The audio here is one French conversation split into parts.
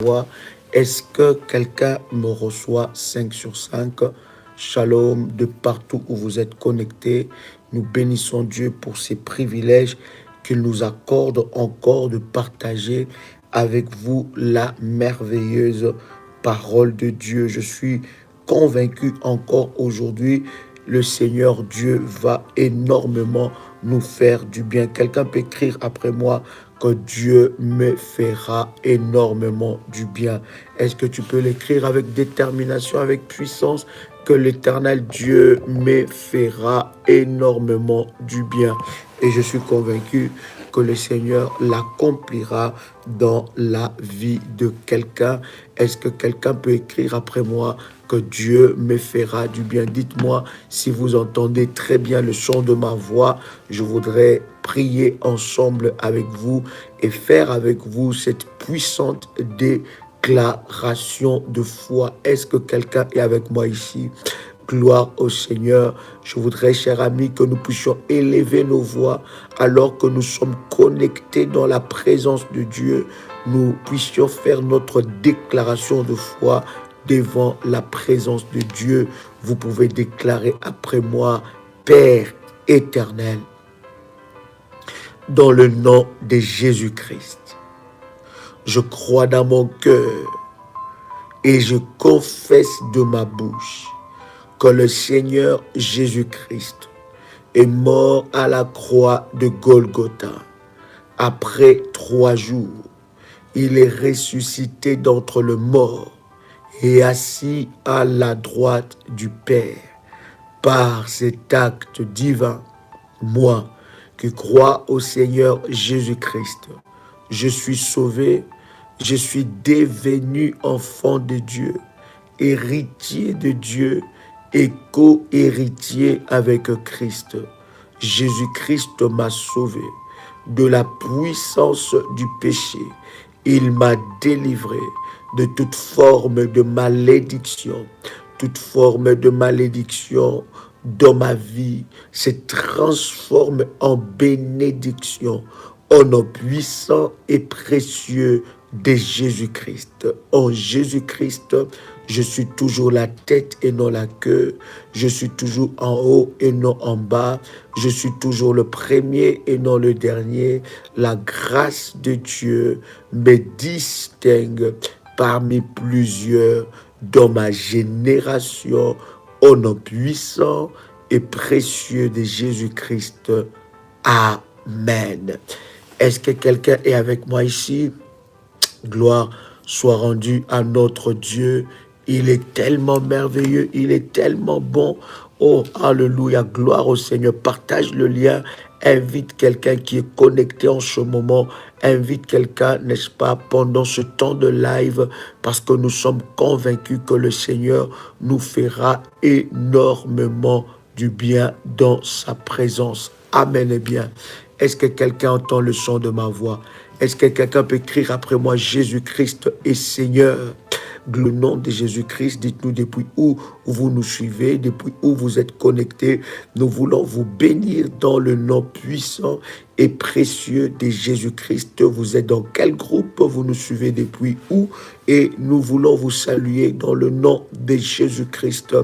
voix. Est-ce que quelqu'un me reçoit 5 sur 5? Shalom de partout où vous êtes connectés. Nous bénissons Dieu pour ces privilèges qu'il nous accorde encore de partager avec vous la merveilleuse parole de Dieu. Je suis convaincu encore aujourd'hui, le Seigneur Dieu va énormément nous faire du bien. Quelqu'un peut écrire après moi que Dieu me fera énormément du bien. Est-ce que tu peux l'écrire avec détermination, avec puissance? Que l'Éternel Dieu me fera énormément du bien. Et je suis convaincu que le Seigneur l'accomplira dans la vie de quelqu'un. Est-ce que quelqu'un peut écrire après moi que Dieu me fera du bien? Dites-moi si vous entendez très bien le son de ma voix. Je voudrais prier ensemble avec vous et faire avec vous cette puissante déclaration de foi. Est-ce que quelqu'un est avec moi ici? Gloire au Seigneur. Je voudrais, chers amis, que nous puissions élever nos voix alors que nous sommes connectés dans la présence de Dieu. Nous puissions faire notre déclaration de foi devant la présence de Dieu. Vous pouvez déclarer après moi: Père éternel, dans le nom de Jésus-Christ, je crois dans mon cœur et je confesse de ma bouche que le Seigneur Jésus-Christ est mort à la croix de Golgotha. Après 3 jours, il est ressuscité d'entre les morts et assis à la droite du Père. Par cet acte divin, moi qui crois au Seigneur Jésus-Christ, je suis sauvé, je suis devenu enfant de Dieu, héritier de Dieu et co-héritier avec Christ. Jésus-Christ m'a sauvé de la puissance du péché. Il m'a délivré de toute forme de malédiction. Toute forme de malédiction dans ma vie se transforme en bénédiction au nom puissant et précieux de Jésus-Christ. En Jésus-Christ, je suis toujours la tête et non la queue. Je suis toujours en haut et non en bas. Je suis toujours le premier et non le dernier. La grâce de Dieu me distingue parmi plusieurs dans ma génération, au nom puissant et précieux de Jésus-Christ. Amen. Est-ce que quelqu'un est avec moi ici? Gloire soit rendue à notre Dieu. Il est tellement merveilleux, il est tellement bon. Oh, alléluia, gloire au Seigneur. Partage le lien, invite quelqu'un qui est connecté en ce moment. Invite quelqu'un, n'est-ce pas, pendant ce temps de live, parce que nous sommes convaincus que le Seigneur nous fera énormément du bien dans sa présence. Amen et bien. Est-ce que quelqu'un entend le son de ma voix? Est-ce que quelqu'un peut écrire après moi: Jésus-Christ est Seigneur? Le nom de Jésus-Christ, dites-nous depuis où vous nous suivez, depuis où vous êtes connectés. Nous voulons vous bénir dans le nom puissant et précieux de Jésus-Christ. Vous êtes dans quel groupe? Vous nous suivez depuis où? Et nous voulons vous saluer dans le nom de Jésus-Christ.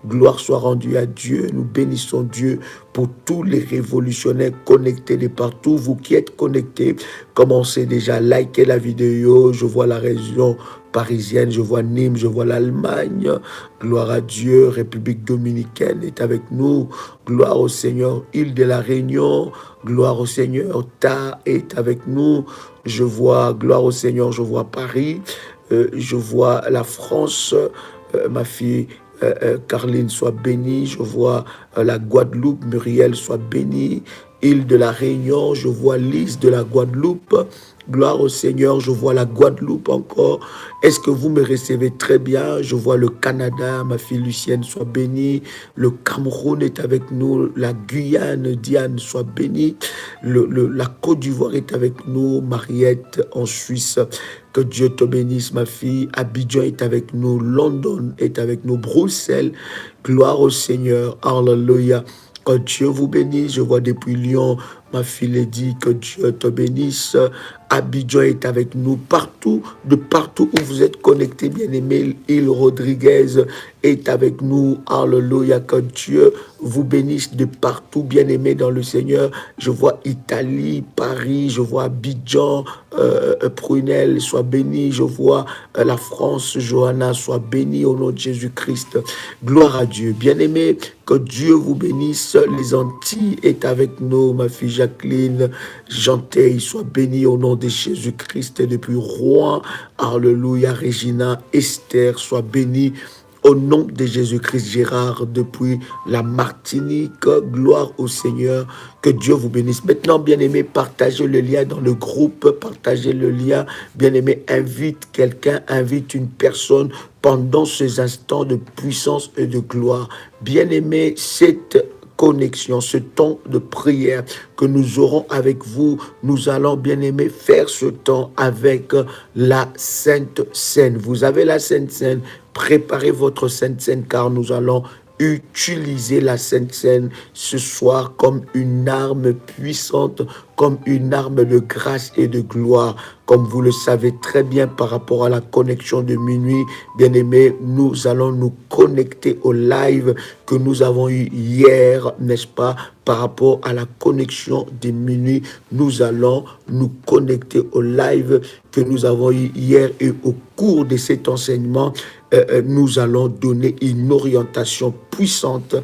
Gloire soit rendue à Dieu. Nous bénissons Dieu pour tous les révolutionnaires connectés de partout. Vous qui êtes connectés, commencez déjà à liker la vidéo. Je vois la région parisienne, je vois Nîmes, je vois l'Allemagne. Gloire à Dieu. République dominicaine est avec nous. Gloire au Seigneur. Île de la Réunion. Gloire au Seigneur. Ta est avec nous. Je vois, gloire au Seigneur, je vois Paris. Je vois la France. Ma fille Carline soit bénie. Je vois la Guadeloupe. Muriel soit bénie. Île de la Réunion. Je vois Lise de la Guadeloupe. Gloire au Seigneur, je vois la Guadeloupe encore. Est-ce que vous me recevez très bien? Je vois le Canada, ma fille Lucienne soit bénie. Le Cameroun est avec nous. La Guyane, Diane soit bénie. La Côte d'Ivoire est avec nous. Mariette en Suisse. Que Dieu te bénisse, ma fille. Abidjan est avec nous. London est avec nous. Bruxelles. Gloire au Seigneur. Alléluia. Que Dieu vous bénisse. Je vois depuis Lyon Ma fille Lady, que Dieu te bénisse. Abidjan est avec nous partout, de partout où vous êtes connectés, bien-aimés. Il Rodriguez est avec nous. Alléluia, que Dieu vous bénisse de partout, bien-aimés dans le Seigneur. Je vois Italie, Paris, je vois Abidjan, Prunel, sois béni. Je vois la France, Johanna, sois béni au nom de Jésus-Christ. Gloire à Dieu. Bien-aimés, que Dieu vous bénisse. Les Antilles est avec nous, ma fille Jacqueline. Janteil, sois béni au nom de Jésus-Christ. Et depuis Rouen, alléluia, Regina, Esther, sois béni au nom de Jésus-Christ. Gérard, depuis la Martinique, gloire au Seigneur. Que Dieu vous bénisse. Maintenant, bien-aimé, partagez le lien dans le groupe, partagez le lien. Bien-aimé, invite quelqu'un, invite une personne pendant ces instants de puissance et de gloire. Bien-aimé, cette connexion, ce temps de prière que nous aurons avec vous, nous allons, bien aimé, faire ce temps avec la Sainte Seine. Vous avez la Sainte Seine, préparez votre Sainte Seine car nous allons utiliser la Sainte Seine ce soir comme une arme puissante, comme une arme de grâce et de gloire. Comme vous le savez très bien par rapport à la connexion de minuit, bien aimé, nous allons nous connecter au live que nous avons eu hier, n'est-ce pas? Par rapport à la connexion de minuit, nous allons nous connecter au live que nous avons eu hier et au cours de cet enseignement, nous allons donner une orientation puissante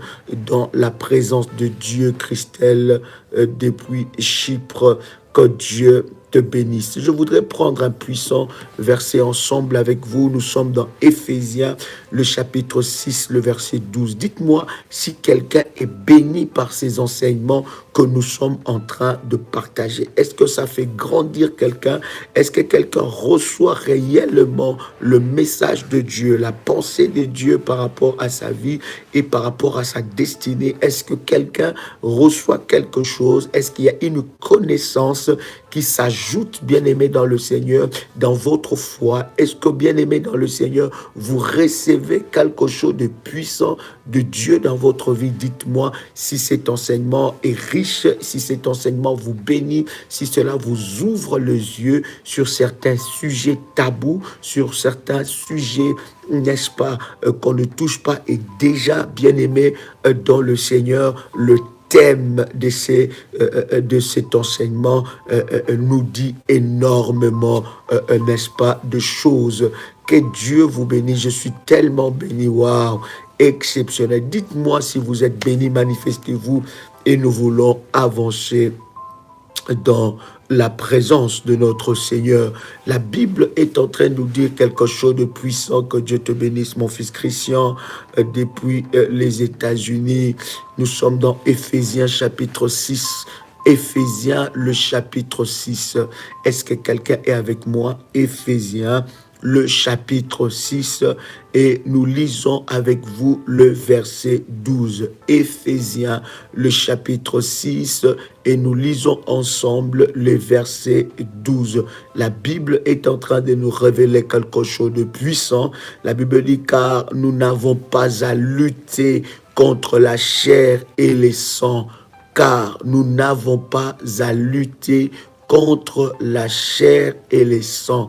dans la présence de Dieu, Christelle, depuis Chypre. Que Dieu te bénisse. Je voudrais prendre un puissant verset ensemble avec vous. Nous sommes dans Éphésiens, le chapitre 6, le verset 12. Dites-moi si quelqu'un est béni par ces enseignements que nous sommes en train de partager. Est-ce que ça fait grandir quelqu'un? Est-ce que quelqu'un reçoit réellement le message de Dieu, la pensée de Dieu par rapport à sa vie et par rapport à sa destinée? Est-ce que quelqu'un reçoit quelque chose? Est-ce qu'il y a une connaissance qui s'ajoute, bien-aimé dans le Seigneur, dans votre foi? Est-ce que, bien-aimé dans le Seigneur, vous recevez quelque chose de puissant de Dieu dans votre vie? Dites-moi si cet enseignement est riche, si cet enseignement vous bénit, si cela vous ouvre les yeux sur certains sujets tabous, sur certains sujets, n'est-ce pas, qu'on ne touche pas. Et déjà, bien-aimé dans le Seigneur, le thème de cet enseignement nous dit énormément, n'est-ce pas, de choses. Que Dieu vous bénisse. Je suis tellement béni. Waouh, exceptionnel. Dites-moi si vous êtes béni, manifestez-vous et nous voulons avancer dans la présence de notre Seigneur. La Bible est en train de nous dire quelque chose de puissant. Que Dieu te bénisse, mon fils Christian, depuis les États-Unis. Nous sommes dans Éphésiens chapitre 6. Éphésiens, le chapitre 6. Est-ce que quelqu'un est avec moi? Éphésiens, le chapitre 6, et nous lisons avec vous le verset 12. Éphésiens, le chapitre 6, et nous lisons ensemble le verset 12. La Bible est en train de nous révéler quelque chose de puissant. La Bible dit, car nous n'avons pas à lutter contre la chair et les sangs, car nous n'avons pas à lutter contre la chair et les sangs.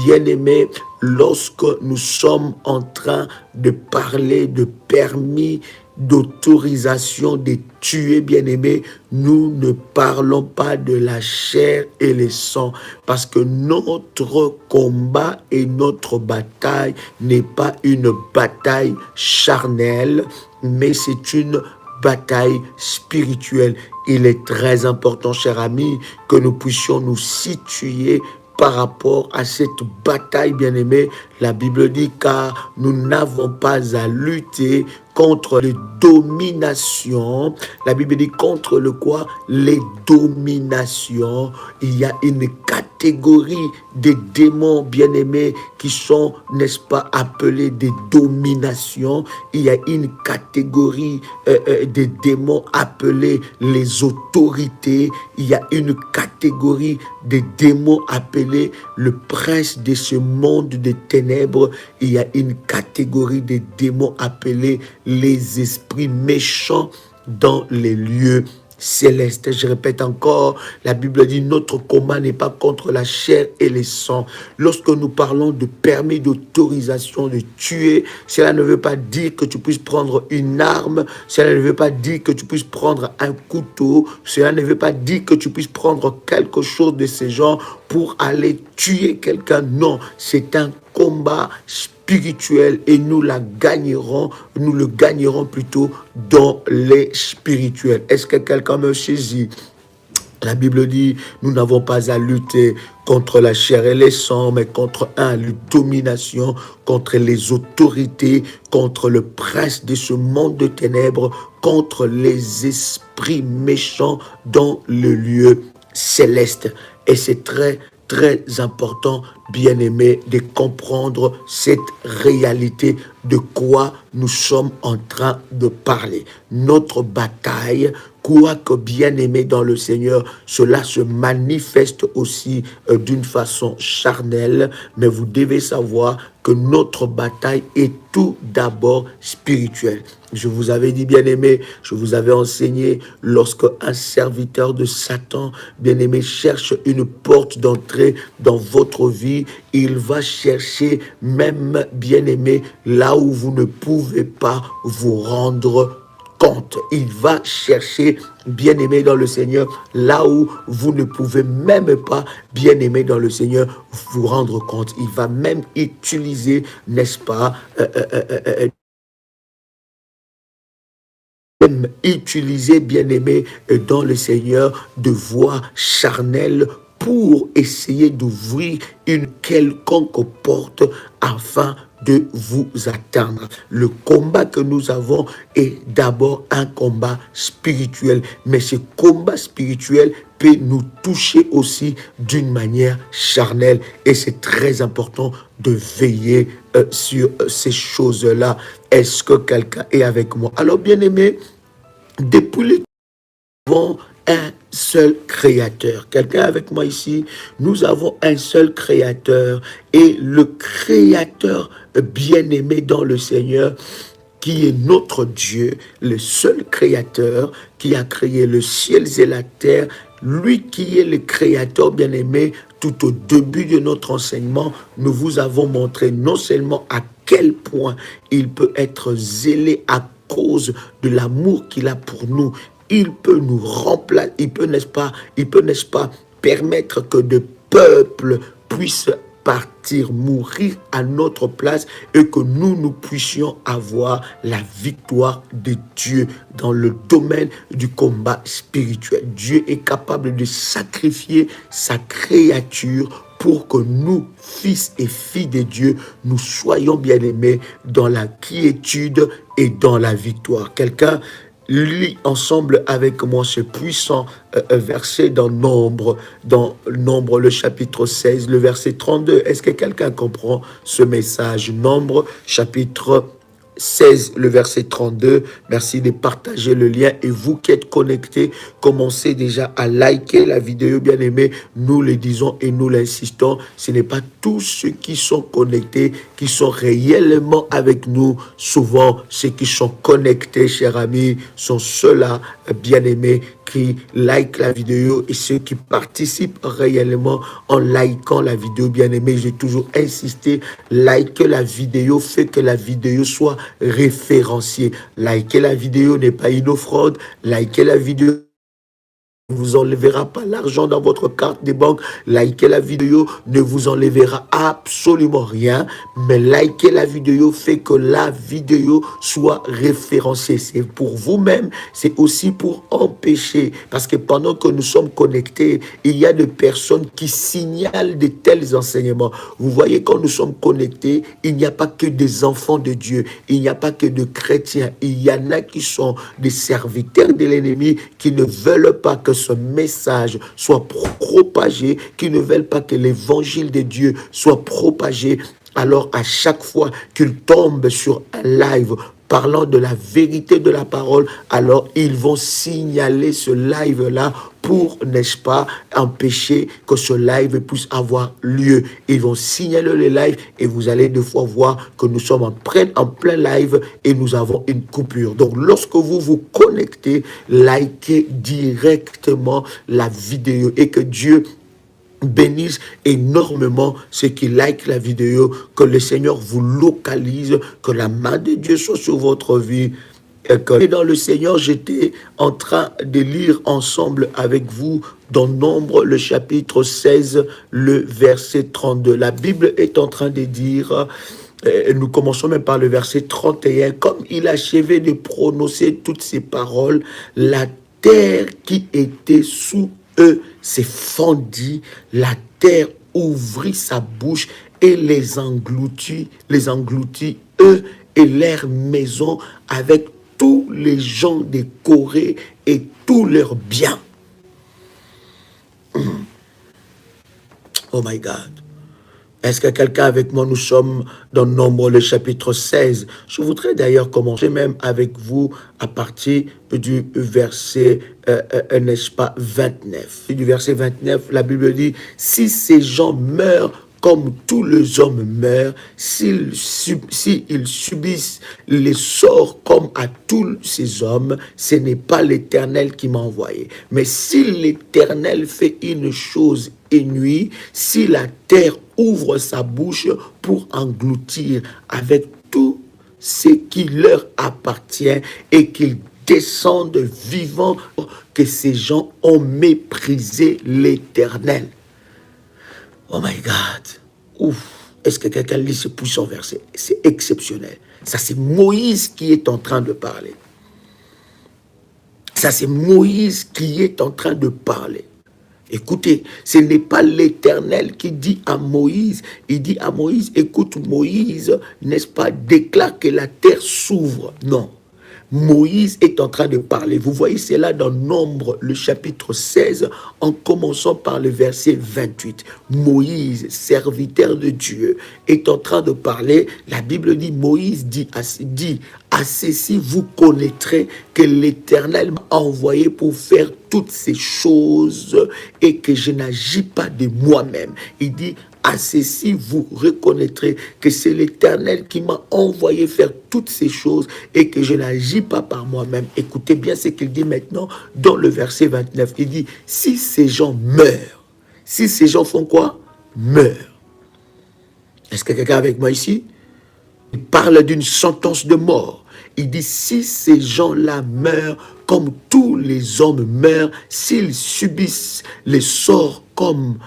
Bien-aimés, lorsque nous sommes en train de parler de permis, d'autorisation de tuer, bien-aimés, nous ne parlons pas de la chair et les sangs, parce que notre combat et notre bataille n'est pas une bataille charnelle, mais c'est une bataille spirituelle. Il est très important, cher ami, que nous puissions nous situer par rapport à cette bataille, bien-aimée. La Bible dit, car nous n'avons pas à lutter contre les dominations. La Bible dit contre le quoi? Les dominations. Il y a une catégorie de démons, bien-aimés, qui sont, n'est-ce pas, appelés des dominations. Il y a une catégorie de démons appelés les autorités. Il y a une catégorie de démons appelés le prince de ce monde de ténèbres. Il y a une catégorie de démons appelés les esprits méchants dans les lieux céleste. Je répète encore, la Bible dit notre combat n'est pas contre la chair et les sangs. Lorsque nous parlons de permis d'autorisation de tuer, cela ne veut pas dire que tu puisses prendre une arme, cela ne veut pas dire que tu puisses prendre un couteau, cela ne veut pas dire que tu puisses prendre quelque chose de ces genres pour aller tuer quelqu'un. Non, c'est un combat spirituel et nous le gagnerons plutôt dans les spirituels. Est-ce que quelqu'un me saisit? La Bible dit, nous n'avons pas à lutter contre la chair et les sangs, mais contre la domination, contre les autorités, contre le prince de ce monde de ténèbres, contre les esprits méchants dans le lieu céleste. Et c'est très important, bien-aimé, de comprendre cette réalité de quoi nous sommes en train de parler. Notre bataille, quoique bien-aimé dans le Seigneur, cela se manifeste aussi d'une façon charnelle, mais vous devez savoir que notre bataille est tout d'abord spirituelle. Je vous avais dit, bien-aimé, je vous avais enseigné, lorsque un serviteur de Satan, bien-aimé, cherche une porte d'entrée dans votre vie, il va chercher même, bien-aimé, là où vous ne pouvez pas vous rendre compte. Il va chercher, bien-aimé dans le Seigneur, là où vous ne pouvez même pas, bien-aimé dans le Seigneur, vous rendre compte. Il va même utiliser, n'est-ce pas, utiliser, bien-aimé, dans le Seigneur, de voix charnelle pour essayer d'ouvrir une quelconque porte afin de vous atteindre. Le combat que nous avons est d'abord un combat spirituel, mais ce combat spirituel peut nous toucher aussi d'une manière charnelle et c'est très important de veiller sur ces choses-là. Est-ce que quelqu'un est avec moi? Alors, bien-aimé, depuis le nous avons un seul créateur. Quelqu'un avec moi ici? Nous avons un seul créateur et le créateur bien-aimé dans le Seigneur, qui est notre Dieu, le seul créateur qui a créé le ciel et la terre, lui qui est le créateur bien-aimé. Tout au début de notre enseignement, nous vous avons montré non seulement à quel point il peut être zélé à cause de l'amour qu'il a pour nous, il peut nous remplacer, il peut, n'est-ce pas, permettre que des peuples puissent partir, mourir à notre place et que nous puissions avoir la victoire de Dieu dans le domaine du combat spirituel. Dieu est capable de sacrifier sa créature pour que nous, fils et filles de Dieu, nous soyons bien-aimés dans la quiétude et dans la victoire. Quelqu'un lit ensemble avec moi ce puissant verset dans Nombre le chapitre 16, le verset 32. Est-ce que quelqu'un comprend ce message? Nombre chapitre 16, le verset 32. Merci de partager le lien. Et vous qui êtes connectés, commencez déjà à liker la vidéo, bien aimé. Nous le disons et nous l'insistons. Ce n'est pas tous ceux qui sont connectés qui sont réellement avec nous. Souvent, ceux qui sont connectés, chers amis, sont ceux-là, bien aimés, qui like la vidéo et ceux qui participent réellement en likant la vidéo, bien aimé. J'ai toujours insisté, liker la vidéo fait que la vidéo soit référenciée. Liker la vidéo n'est pas une offrande. Liker la vidéo ne vous enlèvera pas l'argent dans votre carte de banque. Liker la vidéo ne vous enlèvera absolument rien. Mais liker la vidéo fait que la vidéo soit référencée. C'est pour vous-même, c'est aussi pour empêcher. Parce que pendant que nous sommes connectés, il y a des personnes qui signalent de tels enseignements. Vous voyez, quand nous sommes connectés, il n'y a pas que des enfants de Dieu. Il n'y a pas que de chrétiens. Il y en a qui sont des serviteurs de l'ennemi, qui ne veulent pas que ce message soit propagé, qui ne veulent pas que l'évangile de Dieu soit propagé. Alors à chaque fois qu'ils tombent sur un live parlant de la vérité de la parole, alors ils vont signaler ce live-là pour, n'est-ce pas, empêcher que ce live puisse avoir lieu. Ils vont signaler le live et vous allez deux fois voir que nous sommes en plein live et nous avons une coupure. Donc, lorsque vous vous connectez, likez directement la vidéo et que Dieu bénisse énormément ceux qui like la vidéo, que le Seigneur vous localise, que la main de Dieu soit sur votre vie. Et dans le Seigneur, j'étais en train de lire ensemble avec vous dans Nombre, le chapitre 16, le verset 32. La Bible est en train de dire, nous commençons même par le verset 31, comme il achevait de prononcer toutes ces paroles, la terre qui était sous eux s'est fendue, la terre ouvrit sa bouche et les engloutit, eux et leurs maisons avec tous les gens de Corée et tous leurs biens. Oh my God. Est-ce que quelqu'un avec moi, nous sommes dans Nombre, le chapitre 16. Je voudrais d'ailleurs commencer même avec vous à partir du verset, n'est-ce pas, 29. Du verset 29, la Bible dit, si ces gens meurent comme tous les hommes meurent, s'ils subissent les sorts comme à tous ces hommes, ce n'est pas l'Éternel qui m'a envoyé. Mais si l'Éternel fait une chose inouïe, si la terre ouvre sa bouche pour engloutir avec tout ce qui leur appartient et qu'ils descendent vivants, que ces gens ont méprisé l'Éternel. Oh my God. Ouf. Est-ce que quelqu'un lit ce puissant verset? C'est exceptionnel. Ça, c'est Moïse qui est en train de parler. Ça, c'est Moïse qui est en train de parler. Écoutez, ce n'est pas l'Éternel qui dit à Moïse, il dit à Moïse, écoute Moïse, n'est-ce pas, déclare que la terre s'ouvre. Non. Moïse est en train de parler. Vous voyez cela dans Nombre, le chapitre 16, en commençant par le verset 28. Moïse, serviteur de Dieu, est en train de parler. La Bible dit, Moïse dit à ceci, vous connaîtrez que l'Éternel m'a envoyé pour faire toutes ces choses et que je n'agis pas de moi-même. Il dit, à ceci, vous reconnaîtrez que c'est l'Éternel qui m'a envoyé faire toutes ces choses et que je n'agis pas par moi-même. Écoutez bien ce qu'il dit maintenant dans le verset 29. Il dit, si ces gens meurent, si ces gens font quoi? Meurent. Est-ce que quelqu'un est avec moi ici? Il parle d'une sentence de mort. Il dit, si ces gens-là meurent comme tous les hommes meurent, s'ils subissent les sorts communs,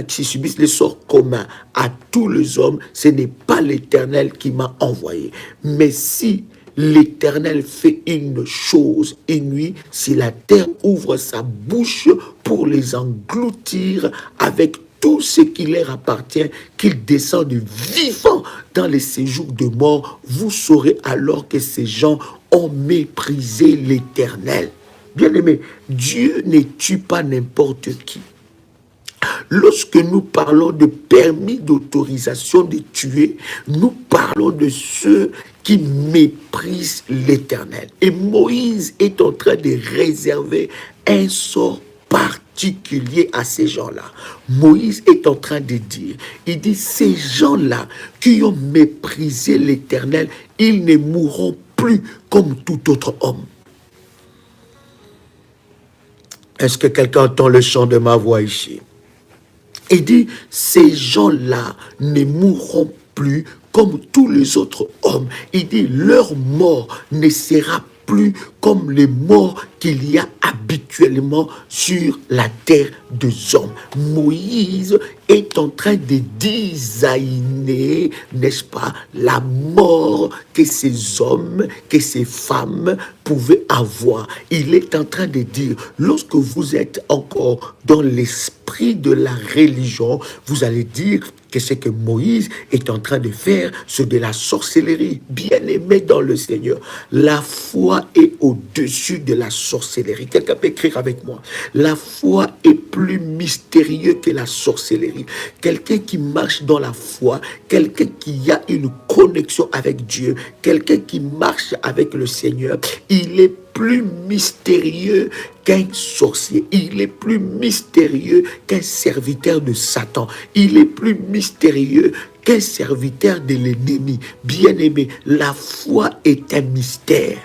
s'ils subissent les sorts communs à tous les hommes, ce n'est pas l'Éternel qui m'a envoyé. Mais si l'Éternel fait une chose inouïe, si la terre ouvre sa bouche pour les engloutir avec tout ce qui leur appartient, qu'ils descendent vivants dans les séjours de mort, vous saurez alors que ces gens ont méprisé l'Éternel. Bien-aimé, Dieu ne tue pas n'importe qui. Lorsque nous parlons de permis d'autorisation de tuer, nous parlons de ceux qui méprisent l'Éternel. Et Moïse est en train de réserver un sort particulier à ces gens-là. Moïse est en train de dire, il dit, ces gens-là qui ont méprisé l'Éternel, ils ne mourront plus comme tout autre homme. Est-ce que quelqu'un entend le chant de ma voix ici? Il dit, ces gens-là ne mourront plus comme tous les autres hommes. Il dit, leur mort ne sera plus comme les morts qu'il y a habituellement sur la terre des hommes. Moïse est en train de designer, n'est-ce pas, la mort que ces hommes, que ces femmes pouvaient avoir. Il est en train de dire, lorsque vous êtes encore dans l'esprit de la religion, vous allez dire que ce que Moïse est en train de faire, c'est de la sorcellerie. Bien-aimé dans le Seigneur, la foi est au au-dessus de la sorcellerie. Quelqu'un peut écrire avec moi. La foi est plus mystérieux que la sorcellerie. Quelqu'un qui marche dans la foi, quelqu'un qui a une connexion avec Dieu, quelqu'un qui marche avec le Seigneur, il est plus mystérieux qu'un sorcier. Il est plus mystérieux qu'un serviteur de Satan. Il est plus mystérieux qu'un serviteur de l'ennemi. Bien-aimé, la foi est un mystère.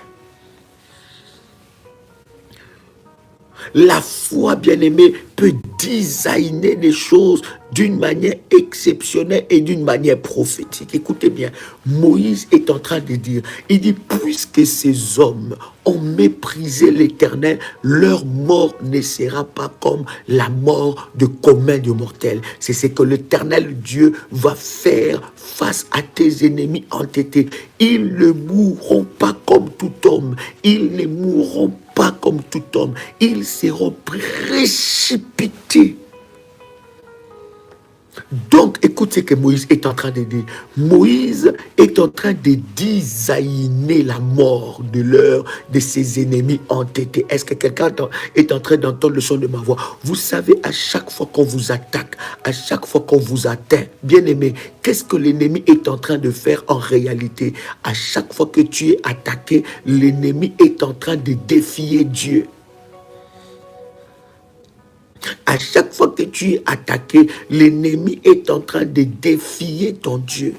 La foi, bien-aimé, peut designer des choses d'une manière exceptionnelle et d'une manière prophétique. Écoutez bien, Moïse est en train de dire, il dit, puisque ces hommes ont méprisé l'Éternel, leur mort ne sera pas comme la mort de commun de mortels. C'est ce que l'Éternel Dieu va faire face à tes ennemis entêtés. Ils ne mourront pas comme tout homme. Ils ne mourront pas comme tout homme. Ils seront précipités. Donc, écoute ce que Moïse est en train de dire. Moïse est en train de designer la mort de ses ennemis entêtés. Est-ce que quelqu'un est en train d'entendre le son de ma voix? Vous savez, à chaque fois qu'on vous attaque, à chaque fois qu'on vous atteint, bien aimé, qu'est-ce que l'ennemi est en train de faire en réalité? À chaque fois que tu es attaqué, l'ennemi est en train de défier Dieu. À chaque fois que tu es attaqué, l'ennemi est en train de défier ton Dieu.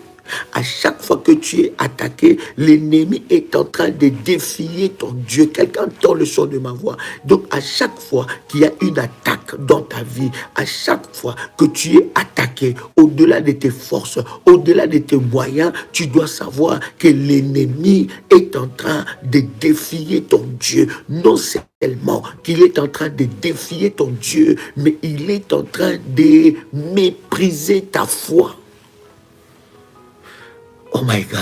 À chaque fois que tu es attaqué, l'ennemi est en train de défier ton Dieu. Quelqu'un entend le son de ma voix. Donc, à chaque fois qu'il y a une attaque dans ta vie, à chaque fois que tu es attaqué, au-delà de tes forces, au-delà de tes moyens, tu dois savoir que l'ennemi est en train de défier ton Dieu. Non seulement qu'il est en train de défier ton Dieu, mais il est en train de mépriser ta foi. Oh my God.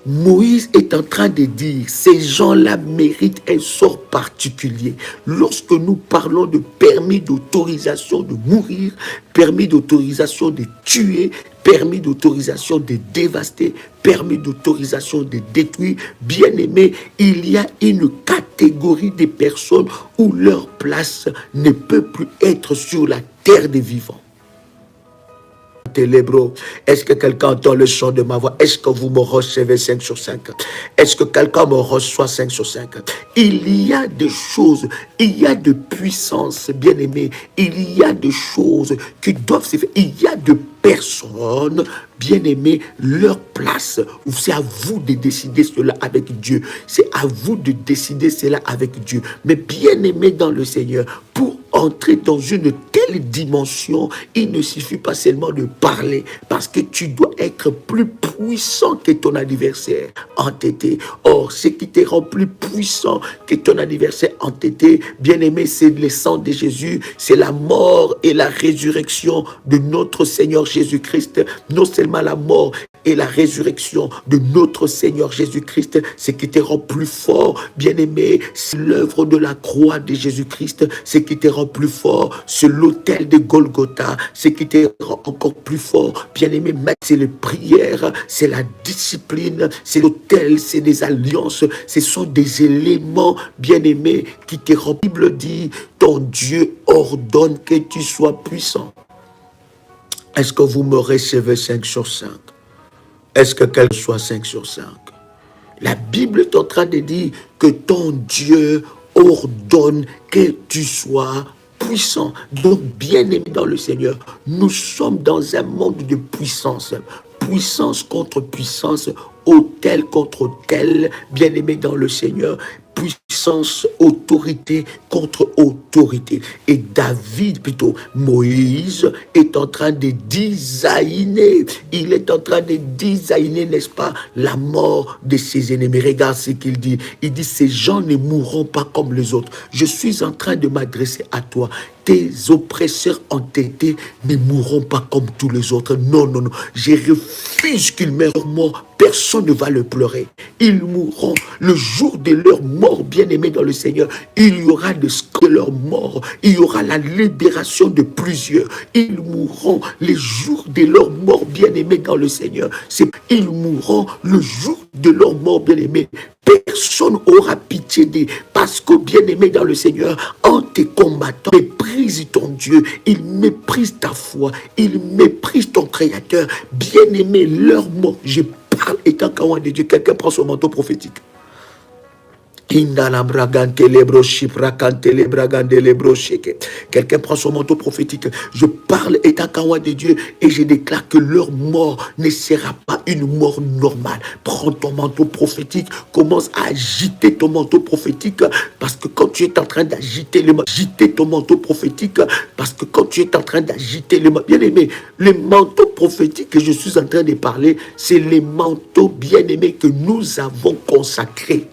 Moïse est en train de dire, ces gens-là méritent un sort particulier. Lorsque nous parlons de permis d'autorisation de mourir, permis d'autorisation de tuer, permis d'autorisation de dévaster, permis d'autorisation de détruire, bien aimé, il y a une catégorie de personnes où leur place ne peut plus être sur la terre des vivants. Télébraux. Est-ce que quelqu'un entend le son de ma voix? Est-ce que vous me recevez 5 sur 5? Est-ce que quelqu'un me reçoit 5 sur 5? Il y a des choses, il y a de puissance, bien aimé, il y a des choses qui doivent se faire. Il y a de personnes, bien aimé, leur place, c'est à vous de décider cela avec Dieu. C'est à vous de décider cela avec Dieu. Mais bien aimé dans le Seigneur, pour entrer dans une telle dimension, il ne suffit pas seulement de parler, parce que tu dois être plus puissant que ton adversaire entêté. Or, ce qui te rend plus puissant que ton adversaire entêté, bien aimé, c'est le sang de Jésus, c'est la mort et la résurrection de notre Seigneur Jésus-Christ. Non seulement la mort et la résurrection de notre Seigneur Jésus-Christ, ce qui te rend plus fort, bien-aimé, c'est l'œuvre de la croix de Jésus-Christ, ce qui te rend plus fort, c'est l'autel de Golgotha, ce qui te rend encore plus fort, bien-aimé, c'est les prières, c'est la discipline, c'est l'autel, c'est des alliances, ce sont des éléments, bien-aimés, qui te rendent. La Bible dit, ton Dieu ordonne que tu sois puissant. Est-ce que vous me recevez 5 sur 5? Est-ce que qu'elle soit 5 sur 5? La Bible est en train de dire que ton Dieu ordonne que tu sois puissant. Donc, bien-aimé dans le Seigneur, nous sommes dans un monde de puissance. Puissance contre puissance, autel contre autel, bien-aimé dans le Seigneur. Puissance, autorité contre autorité. Et David, plutôt Moïse, est en train de designer, il est en train de designer, n'est-ce pas, la mort de ses ennemis. Regarde ce qu'il dit. Il dit, ces gens ne mourront pas comme les autres. Je suis en train de m'adresser à toi. Tes oppresseurs entêtés ne mourront pas comme tous les autres. Non, non, non. Je refuse qu'ils meurent morts. Personne ne va le pleurer. Ils mourront le jour de leur mort. morts, bien-aimés dans le Seigneur, il y aura de leurs morts, il y aura la libération de plusieurs. Ils mourront les jours de leur mort, bien-aimés dans le Seigneur. Ils mourront le jour de leur mort, bien-aimés. Personne n'aura pitié d'eux, parce que, bien-aimé dans le Seigneur, en te combattant, méprise ton Dieu, il méprise ta foi, il méprise ton Créateur. Bien-aimé, leur mort, je parle étant qu'un de Dieu. Quelqu'un prend son manteau prophétique. Quelqu'un prend son manteau prophétique. Je parle étant qu'un de Dieu et je déclare que leur mort ne sera pas une mort normale. Prends ton manteau prophétique, commence à agiter ton manteau prophétique, parce que quand tu es en train d'agiter ton manteau prophétique, parce que quand tu es en train d'agiter bien aimé, les manteaux prophétiques que je suis en train de parler, c'est les manteaux bien aimés que nous avons consacrés.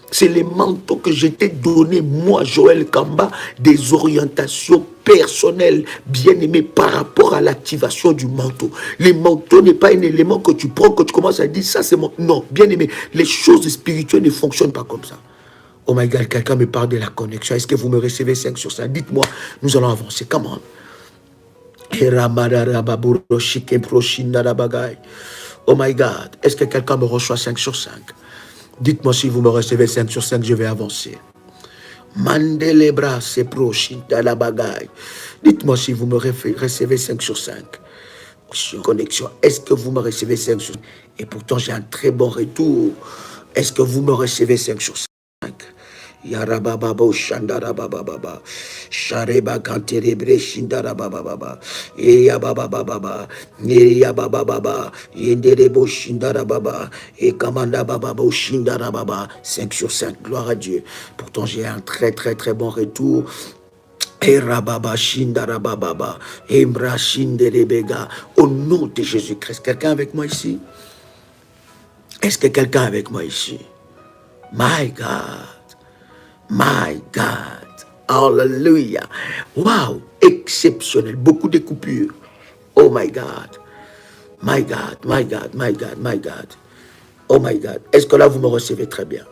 C'est les manteaux que je t'ai donné, moi, Joël Kamba, des orientations personnelles, bien aimées, par rapport à l'activation du manteau. Les manteaux n'est pas un élément que tu prends, que tu commences à dire, ça c'est mon... Non, bien aimé, les choses spirituelles ne fonctionnent pas comme ça. Oh my God, quelqu'un me parle de la connexion. Est-ce que vous me recevez 5 sur 5? Dites-moi, nous allons avancer. Come on. Oh my God, est-ce que quelqu'un me reçoit 5 sur 5? Dites-moi si vous me recevez 5 sur 5, je vais avancer. Mandelebra, c'est proche, dans la bagaille. Dites-moi si vous me recevez 5 sur 5. Connexion, est-ce que vous me recevez 5 sur 5? Et pourtant, j'ai un très bon retour. Est-ce que vous me recevez 5 sur 5? Yarababa Shandarababa Shareba Kanterebre Shindarababa Yababa Yababa Yenderebo Shindarababa et Kamanda Bababo Shindarababa. 5 sur 5, gloire à Dieu. Pourtant j'ai un très bon retour. Et Rababa Shindarababa Embra Shinderebega. Au nom de Jésus-Christ. Quelqu'un avec moi ici? Est-ce que quelqu'un avec moi ici? My God. My God, hallelujah, wow, exceptionnel, beaucoup de coupures, oh my God, my God, my God, my God, my God, oh my God, est-ce que là vous me recevez très bien?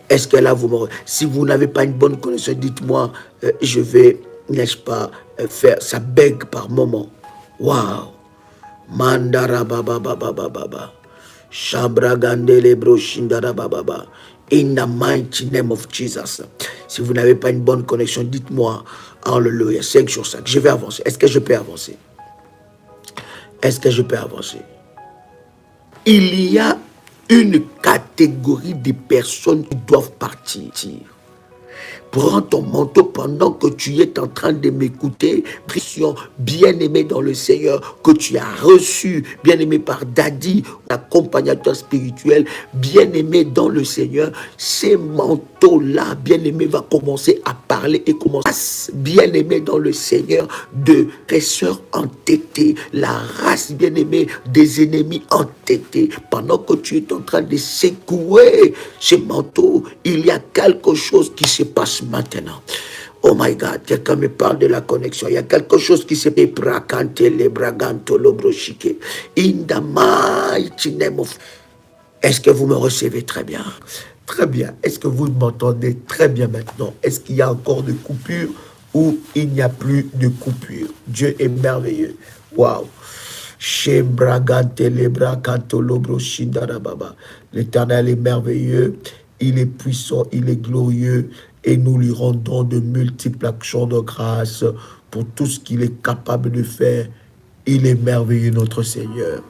Est-ce que là vous me recevez? Si vous n'avez pas une bonne connexion, dites-moi, je vais, n'est-ce pas, faire, ça bug par moment, wow, mandara baba baba baba, shabragandele broshindara baba. In the mighty name of Jesus. Si vous n'avez pas une bonne connexion, dites-moi, hallelujah, 5 sur 5. Je vais avancer. Est-ce que je peux avancer? Est-ce que je peux avancer? Il y a une catégorie de personnes qui doivent partir. Prends ton manteau pendant que tu es en train de m'écouter. Prions, bien-aimé dans le Seigneur, que tu as reçu, bien-aimé par Daddy, accompagnateur spirituel, bien-aimé dans le Seigneur. Ces manteaux-là, bien-aimé, va commencer à parler et commencer, bien-aimé dans le Seigneur, de presseurs entêtés, la race, bien-aimé, des ennemis entêtés. Pendant que tu es en train de secouer ces manteaux, il y a quelque chose qui se passe maintenant. Oh my God, quelqu'un me parle de la connexion. Il y a quelque chose qui se passe. In the mighty name of... Est-ce que vous me recevez très bien? Très bien. Est-ce que vous m'entendez très bien maintenant? Est-ce qu'il y a encore de coupures ou il n'y a plus de coupures? Dieu est merveilleux. Waouh. L'Éternel est merveilleux. Il est puissant, il est glorieux. Et nous lui rendons de multiples actions de grâce pour tout ce qu'il est capable de faire. Il est merveilleux, notre Seigneur.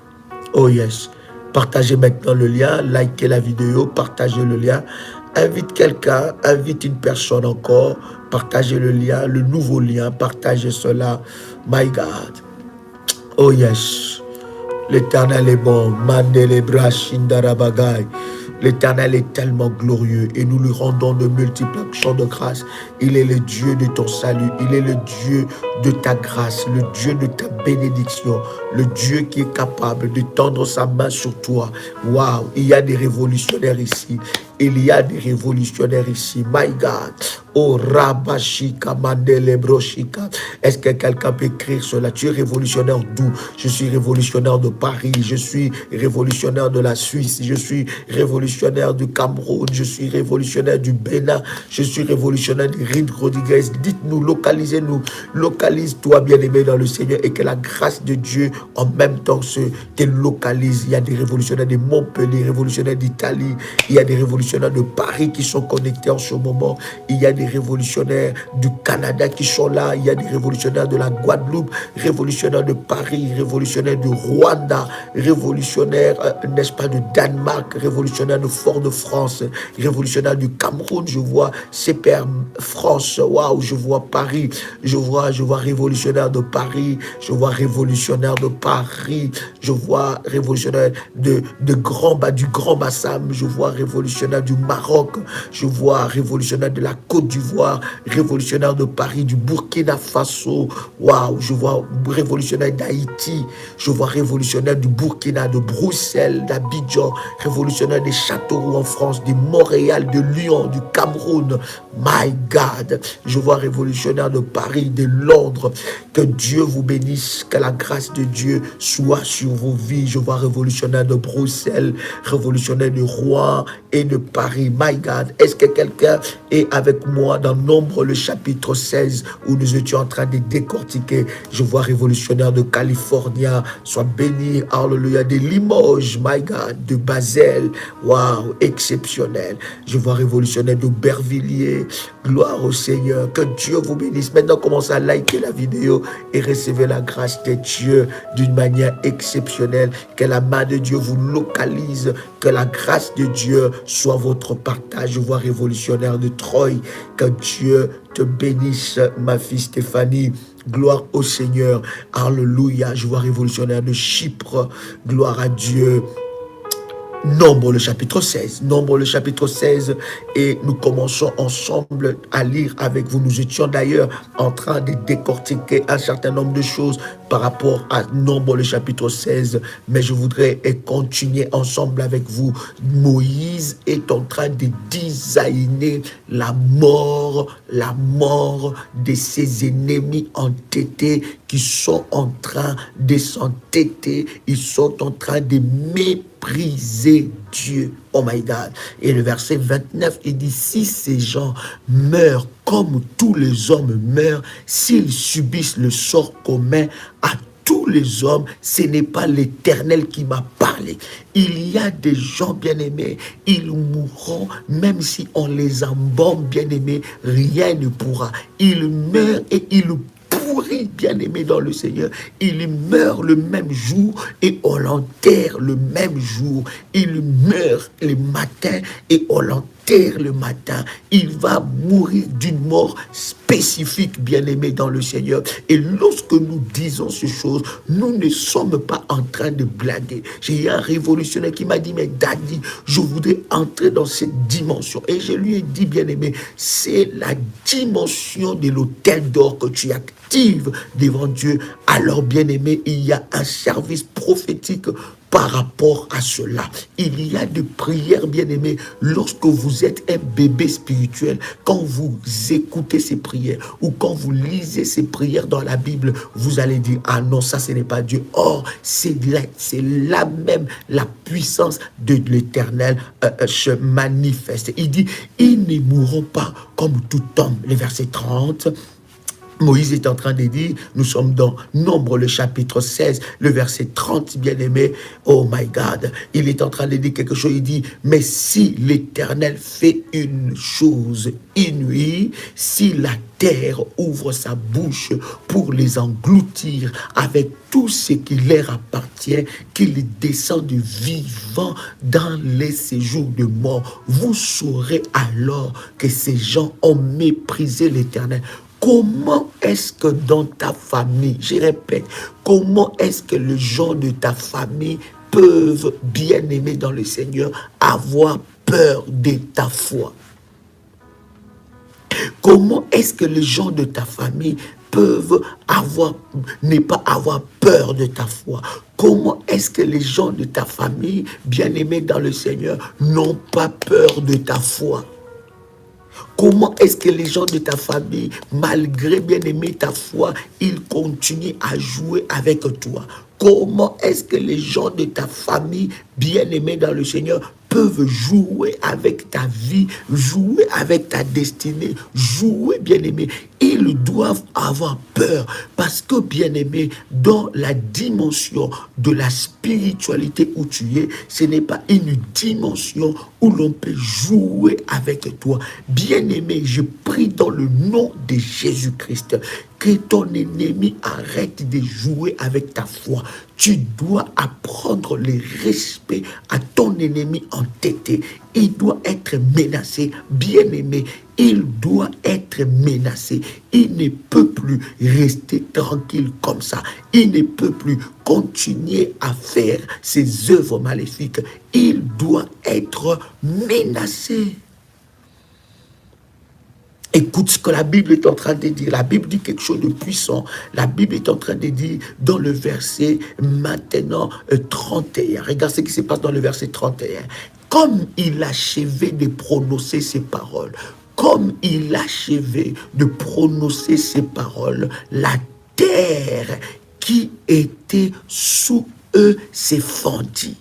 Oh yes. Partagez maintenant le lien, likez la vidéo, partagez le lien. Invite quelqu'un, invite une personne encore. Partagez le lien, le nouveau lien, partagez cela. My God. Oh yes. L'Éternel est bon. Mandele brashindarabagay. L'Éternel est tellement glorieux et nous lui rendons de multiples actions de grâce. Il est le Dieu de ton salut. Il est le Dieu de ta grâce, le Dieu de ta bénédiction, le Dieu qui est capable de tendre sa main sur toi. Waouh, il y a des révolutionnaires ici. Il y a des révolutionnaires ici. My God. Oh, Rabashika Mandele Broshika. Est-ce que quelqu'un peut écrire cela? Tu es révolutionnaire d'où? Je suis révolutionnaire de Paris. Je suis révolutionnaire de la Suisse. Je suis révolutionnaire du Cameroun. Je suis révolutionnaire du Bénin. Je suis révolutionnaire de Reed Rodriguez. Dites-nous, localisez-nous. Localise-toi, bien-aimé, dans le Seigneur, et que la grâce de Dieu, en même temps, te localise. Il y a des révolutionnaires de Montpellier, révolutionnaires d'Italie. Il y a des révolutionnaires de Paris qui sont connectés en ce moment. Il y a des révolutionnaires du Canada qui sont là. Il y a des révolutionnaires de la Guadeloupe, révolutionnaires de Paris, révolutionnaires de Rwanda, révolutionnaires, n'est-ce pas, de Danemark, révolutionnaires de Fort-de-France, révolutionnaires du Cameroun. Je vois CPR France. Waouh, je vois Paris. Je vois révolutionnaire de Paris. Je vois révolutionnaire de Paris. Je vois révolutionnaire du Grand Bassam. Je vois révolutionnaire du Maroc. Je vois révolutionnaire de la Côte d'Ivoire, révolutionnaire de Paris, du Burkina Faso. Waouh, je vois révolutionnaire d'Haïti. Je vois révolutionnaire du Burkina, de Bruxelles, d'Abidjan, révolutionnaire des Châteauroux en France, de Montréal, de Lyon, du Cameroun. My God, je vois révolutionnaire de Paris, de Londres. Que Dieu vous bénisse, que la grâce de Dieu soit sur vos vies. Je vois révolutionnaire de Bruxelles, révolutionnaire de Rouen et de Paris. My God, est-ce que quelqu'un est avec moi dans Nombre le chapitre 16 où nous étions en train de décortiquer? Je vois révolutionnaire de Californie, soit béni, alléluia, de Limoges, my God, de Basel, waouh, exceptionnel. Je vois révolutionnaire de Bervilliers, gloire au Seigneur, que Dieu vous bénisse. Maintenant, commencez à liker la vidéo et recevez la grâce de Dieu d'une manière exceptionnelle. Que la main de Dieu vous localise, que la grâce de Dieu soit votre partage. Je vois révolutionnaire de Troyes, que Dieu te bénisse, ma fille Stéphanie. Gloire au Seigneur, alléluia. Je vois révolutionnaire de Chypre, gloire à Dieu. Nombre le chapitre 16. Nombre le chapitre 16. Et nous commençons ensemble à lire avec vous. Nous étions d'ailleurs en train de décortiquer un certain nombre de choses par rapport à Nombre le chapitre 16. Mais je voudrais continuer ensemble avec vous. Moïse est en train de designer la mort de ses ennemis entêtés qui sont en train de s'entêter. Ils sont en train de mépriser Dieu. Oh my God. Et le verset 29, il dit, si ces gens meurent comme tous les hommes meurent, s'ils subissent le sort commun à tous les hommes, ce n'est pas l'Éternel qui m'a parlé. Il y a des gens bien-aimés, ils mourront, même si on les embaume bien-aimés, rien ne pourra. Ils meurent et ils pourri, bien-aimé dans le Seigneur. Il meurt le même jour et on l'enterre le même jour. Il meurt le matin et on l'enterre le matin. Il va mourir d'une mort spécifique, bien-aimé dans le Seigneur. Et lorsque nous disons ces choses, nous ne sommes pas en train de blaguer. J'ai eu un révolutionnaire qui m'a dit, mais Daddy, je voudrais entrer dans cette dimension. Et je lui ai dit, bien-aimé, c'est la dimension de l'autel d'or que tu actives devant Dieu. Alors, bien-aimé, il y a un service prophétique par rapport à cela. Il y a des prières, bien-aimées, lorsque vous êtes un bébé spirituel, quand vous écoutez ces prières ou quand vous lisez ces prières dans la Bible, vous allez dire, ah non, ça ce n'est pas Dieu. Or, c'est là même la puissance de l'Éternel se manifeste. Il dit, ils ne mourront pas comme tout homme. Le verset 30, Moïse est en train de dire, nous sommes dans Nombre le chapitre 16, le verset 30, bien-aimé, oh my God, il est en train de dire quelque chose, il dit, mais si l'Éternel fait une chose inouïe, si la terre ouvre sa bouche pour les engloutir avec tout ce qui leur appartient, qu'ils descendent vivants dans les séjours de mort, vous saurez alors que ces gens ont méprisé l'Éternel. Comment est-ce que dans ta famille, je répète, comment est-ce que les gens de ta famille peuvent, bien aimer dans le Seigneur, avoir peur de ta foi? Comment est-ce que les gens de ta famille ne pas avoir peur de ta foi? Comment est-ce que les gens de ta famille, bien-aimés dans le Seigneur, n'ont pas peur de ta foi? Comment est-ce que les gens de ta famille, malgré bien-aimé ta foi, ils continuent à jouer avec toi? Comment est-ce que les gens de ta famille, bien-aimés dans le Seigneur, peuvent jouer avec ta vie, jouer avec ta destinée, jouer, bien-aimé? Ils doivent avoir peur parce que, bien-aimé, dans la dimension de la spiritualité où tu es, ce n'est pas une dimension où l'on peut jouer avec toi. Bien-aimé, je prie dans le nom de Jésus-Christ que ton ennemi arrête de jouer avec ta foi. Tu dois apprendre le respect à ton ennemi entêté. Il doit être menacé. Bien-aimé, il doit être menacé. Il ne peut plus rester tranquille comme ça. Il ne peut plus continuer à faire ses œuvres maléfiques. Il doit être menacé. Écoute ce que la Bible est en train de dire. La Bible dit quelque chose de puissant. La Bible est en train de dire dans le verset maintenant 31. Regarde ce qui se passe dans le verset 31. Comme il achevait de prononcer ces paroles, la terre qui était sous eux s'est fendue.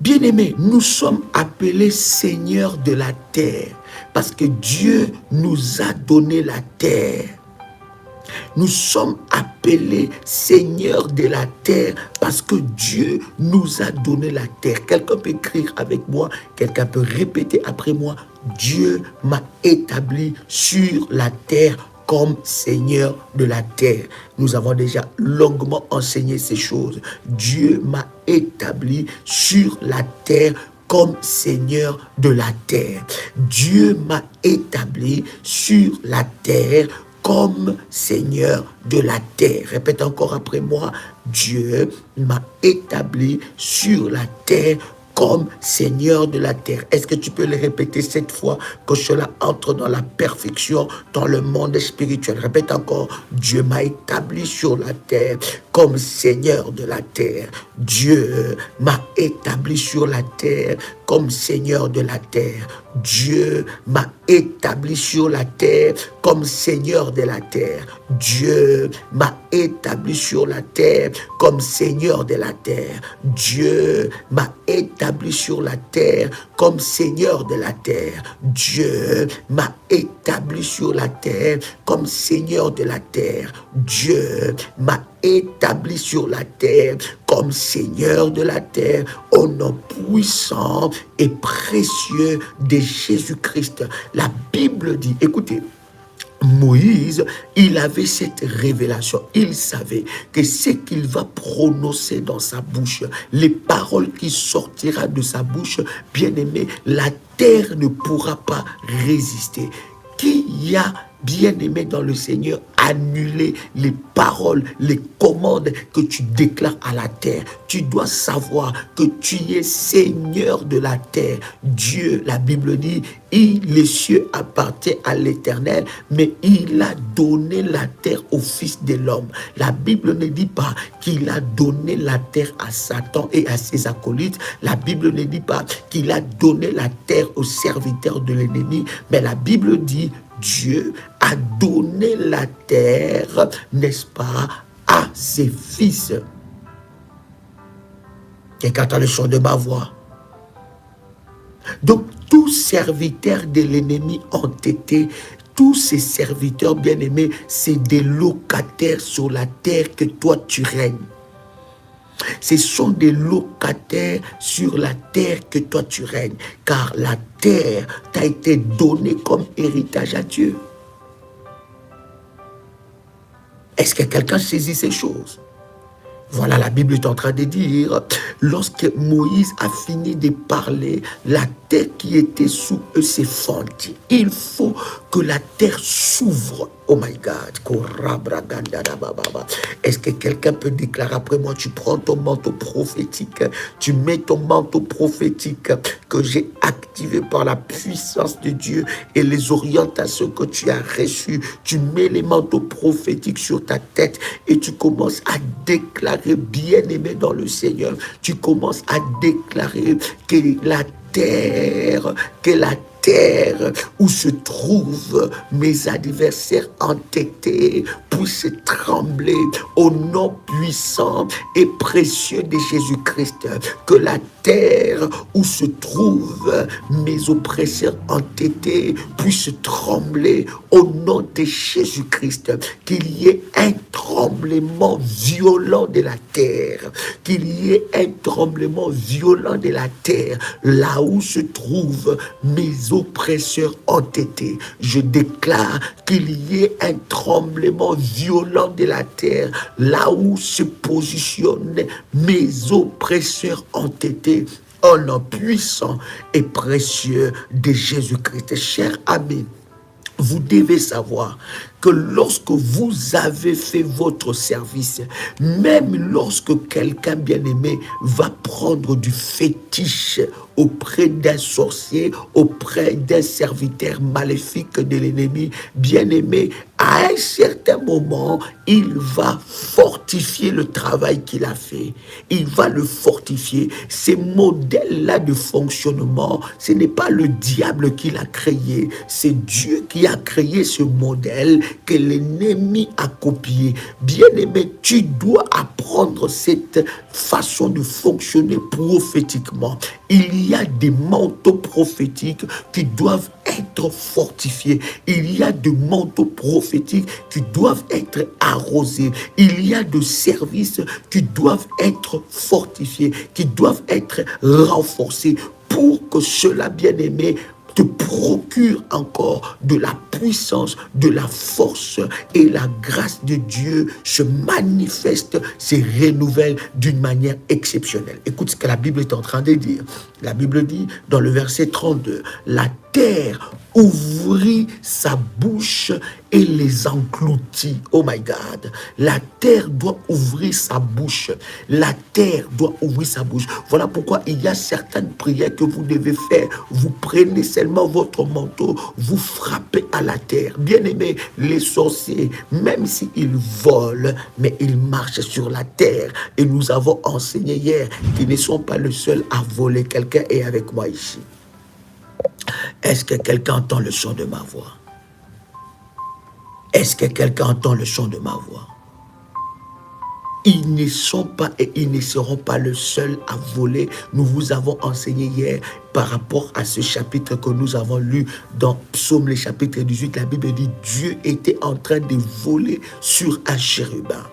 Bien-aimés, nous sommes appelés Seigneurs de la terre parce que Dieu nous a donné la terre. Nous sommes appelés Seigneurs de la terre parce que Dieu nous a donné la terre. Quelqu'un peut écrire avec moi, quelqu'un peut répéter après moi. Dieu m'a établi sur la terre comme Seigneur de la terre. Nous avons déjà longuement enseigné ces choses. Dieu m'a établi sur la terre comme Seigneur de la terre. Dieu m'a établi sur la terre comme Seigneur de la terre. Répète encore après moi. Dieu m'a établi sur la terre comme Seigneur de la terre. Est-ce que tu peux le répéter cette fois que cela entre dans la perfection dans le monde spirituel? Répète encore. Dieu m'a établi sur la terre comme Seigneur de la terre. Dieu m'a établi sur la terre comme Seigneur de la terre. Dieu m'a établi sur la terre comme Seigneur de la terre. Dieu m'a établi sur la terre comme Seigneur de la terre. Dieu m'a établi sur la terre comme Seigneur de la terre. Dieu m'a établi sur la terre comme Seigneur de la terre. Dieu m'a établi sur la terre comme Seigneur de la terre, au nom puissant et précieux de Jésus-Christ. La Bible dit, écoutez, Moïse, il avait cette révélation. Il savait que ce qu'il va prononcer dans sa bouche, les paroles qui sortiront de sa bouche, bien-aimé, la terre ne pourra pas résister. Qui a, bien-aimé dans le Seigneur, annulé les paroles, les commandes que tu déclares à la terre? Tu dois savoir que tu es Seigneur de la terre. Dieu, la Bible dit, les cieux appartiennent à l'Éternel, mais il a donné la terre au Fils de l'homme. La Bible ne dit pas qu'il a donné la terre à Satan et à ses acolytes. La Bible ne dit pas qu'il a donné la terre aux serviteurs de l'ennemi, mais la Bible dit Dieu a donné la terre, n'est-ce pas, à ses fils. Quelqu'un entend le son de ma voix. Donc, tous serviteurs de l'ennemi ont été, tous ces serviteurs bien-aimés, c'est des locataires sur la terre que toi tu règnes. Ce sont des locataires sur la terre que toi tu règnes, car la terre t'a été donnée comme héritage à Dieu. Est-ce que quelqu'un saisit ces choses? Voilà, la Bible est en train de dire, lorsque Moïse a fini de parler, la terre qui était sous eux s'est fendue. Il faut que la terre s'ouvre. Oh my God. Est-ce que quelqu'un peut déclarer après moi, tu prends ton manteau prophétique, tu mets ton manteau prophétique que j'ai activé par la puissance de Dieu et les orientations que tu as reçues. Tu mets les manteaux prophétiques sur ta tête et tu commences à déclarer, bien-aimé dans le Seigneur, tu commences à déclarer que la terre où se trouvent mes adversaires entêtés puisse trembler au nom puissant et précieux de Jésus-Christ. Que la terre où se trouvent mes oppresseurs entêtés puisse trembler au nom de Jésus-Christ. Qu'il y ait un tremblement violent de la terre. Qu'il y ait un tremblement violent de la terre là où se trouvent mes oppresseurs entêtés. Je déclare qu'il y ait un tremblement violent de la terre là où se positionnent mes oppresseurs entêtés au nom puissant et précieux de Jésus-Christ. Cher ami, vous devez savoir que lorsque vous avez fait votre service, même lorsque quelqu'un bien-aimé va prendre du fétiche auprès d'un sorcier, auprès d'un serviteur maléfique de l'ennemi, bien-aimé, à un certain moment, il va fortifier le travail qu'il a fait. Il va le fortifier. Ces modèles-là de fonctionnement, ce n'est pas le diable qui l'a créé, c'est Dieu qui a créé ce modèle que l'ennemi a copié. Bien-aimé, tu dois apprendre cette façon de fonctionner prophétiquement. Il y a des manteaux prophétiques qui doivent être fortifiés. Il y a des manteaux prophétiques qui doivent être arrosés. Il y a des services qui doivent être fortifiés, qui doivent être renforcés pour que cela, bien-aimé, te procure encore de la puissance, de la force et la grâce de Dieu se manifeste, se renouvelle d'une manière exceptionnelle. Écoute ce que la Bible est en train de dire. La Bible dit dans le verset 32, la terre ouvrit sa bouche et les engloutit. Oh my God. La terre doit ouvrir sa bouche. La terre doit ouvrir sa bouche. Voilà pourquoi il y a certaines prières que vous devez faire. Vous prenez seulement votre manteau, vous frappez à la terre. Bien-aimés, les sorciers, même s'ils volent, mais ils marchent sur la terre. Et nous avons enseigné hier qu'ils ne sont pas le seul à voler. Quelqu'un est avec moi ici. Est-ce que quelqu'un entend le son de ma voix? Est-ce que quelqu'un entend le son de ma voix? Ils ne sont pas et ils ne seront pas le seul à voler. Nous vous avons enseigné hier par rapport à ce chapitre que nous avons lu dans Psaume, le chapitre 18. La Bible dit Dieu était en train de voler sur un chérubin.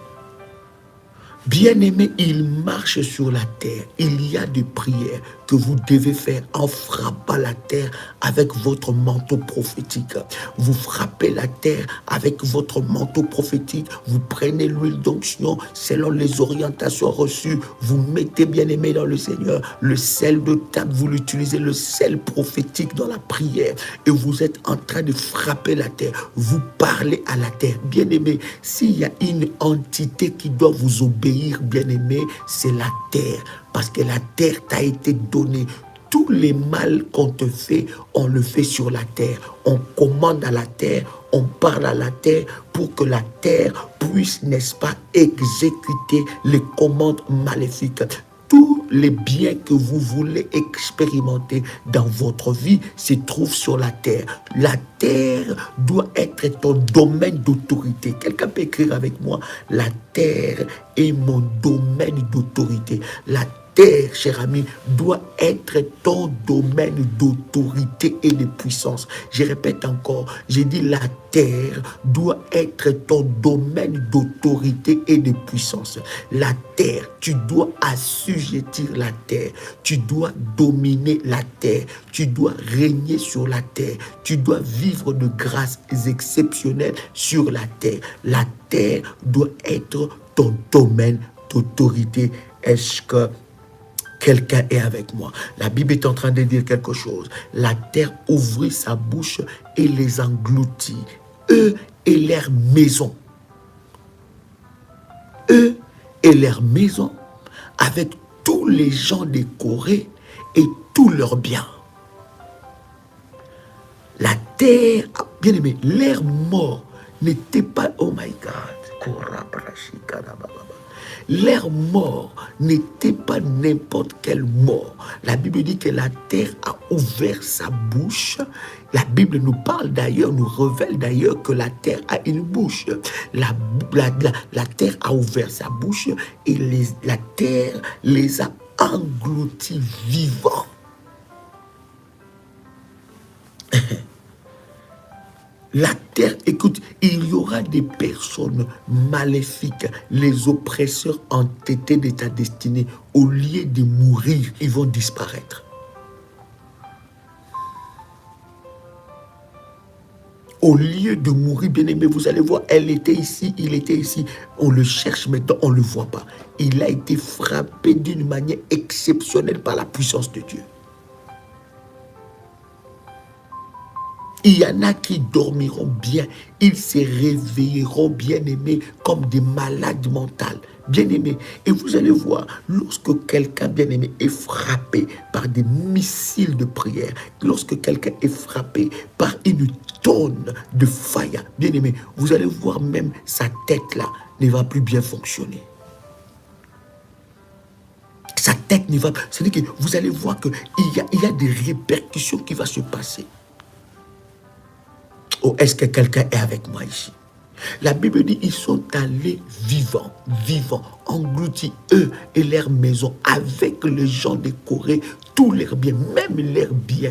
Bien-aimé, il marche sur la terre. Il y a des prières que vous devez faire en frappant la terre avec votre manteau prophétique. Vous frappez la terre avec votre manteau prophétique. Vous prenez l'huile d'onction selon les orientations reçues. Vous mettez, bien-aimé dans le Seigneur, le sel de table. Vous l'utilisez, le sel prophétique dans la prière. Et vous êtes en train de frapper la terre. Vous parlez à la terre. Bien-aimé, s'il y a une entité qui doit vous obéir, bien-aimé, c'est la terre. Parce que la terre t'a été donnée. Tous les mal qu'on te fait, on le fait sur la terre. On commande à la terre, on parle à la terre pour que la terre puisse, n'est-ce pas, exécuter les commandes maléfiques. Tous les biens que vous voulez expérimenter dans votre vie se trouvent sur la terre. La terre doit être ton domaine d'autorité. Quelqu'un peut écrire avec moi, la terre est mon domaine d'autorité. La terre, cher ami, doit être ton domaine d'autorité et de puissance. Je répète encore, j'ai dit la terre doit être ton domaine d'autorité et de puissance. La terre, tu dois assujettir la terre, tu dois dominer la terre, tu dois régner sur la terre, tu dois vivre de grâces exceptionnelles sur la terre. La terre doit être ton domaine d'autorité. Est-ce que quelqu'un est avec moi? La Bible est en train de dire quelque chose. La terre ouvrit sa bouche et les engloutit. Eux et leurs maisons. Eux et leurs maisons, avec tous les gens de Corée et tous leurs biens. terre, bien aimé, l'air mort n'était pas, oh my God, l'air mort n'était pas n'importe quelle mort. La Bible dit que la terre a ouvert sa bouche. La Bible nous parle d'ailleurs, nous révèle d'ailleurs que la terre a une bouche. La terre a ouvert sa bouche et la terre les a engloutis vivants. La terre, écoute, il y aura des personnes maléfiques, les oppresseurs entêtés de ta destinée. Au lieu de mourir, ils vont disparaître. Au lieu de mourir, bien-aimé, vous allez voir, elle était ici, il était ici. On le cherche maintenant, on ne le voit pas. Il a été frappé d'une manière exceptionnelle par la puissance de Dieu. Il y en a qui dormiront bien, ils se réveilleront bien-aimés comme des malades mentales, bien-aimés. Et vous allez voir, lorsque quelqu'un bien-aimé est frappé par des missiles de prière, lorsque quelqu'un est frappé par une tonne de fire, bien-aimé, vous allez voir même sa tête là ne va plus bien fonctionner. Sa tête ne va pas. C'est-à-dire que vous allez voir qu'il y a des répercussions qui vont se passer. Oh, est-ce que quelqu'un est avec moi ici? La Bible dit, ils sont allés vivants, engloutis, eux et leurs maisons, avec les gens de Corée, tous leurs biens, même leurs biens.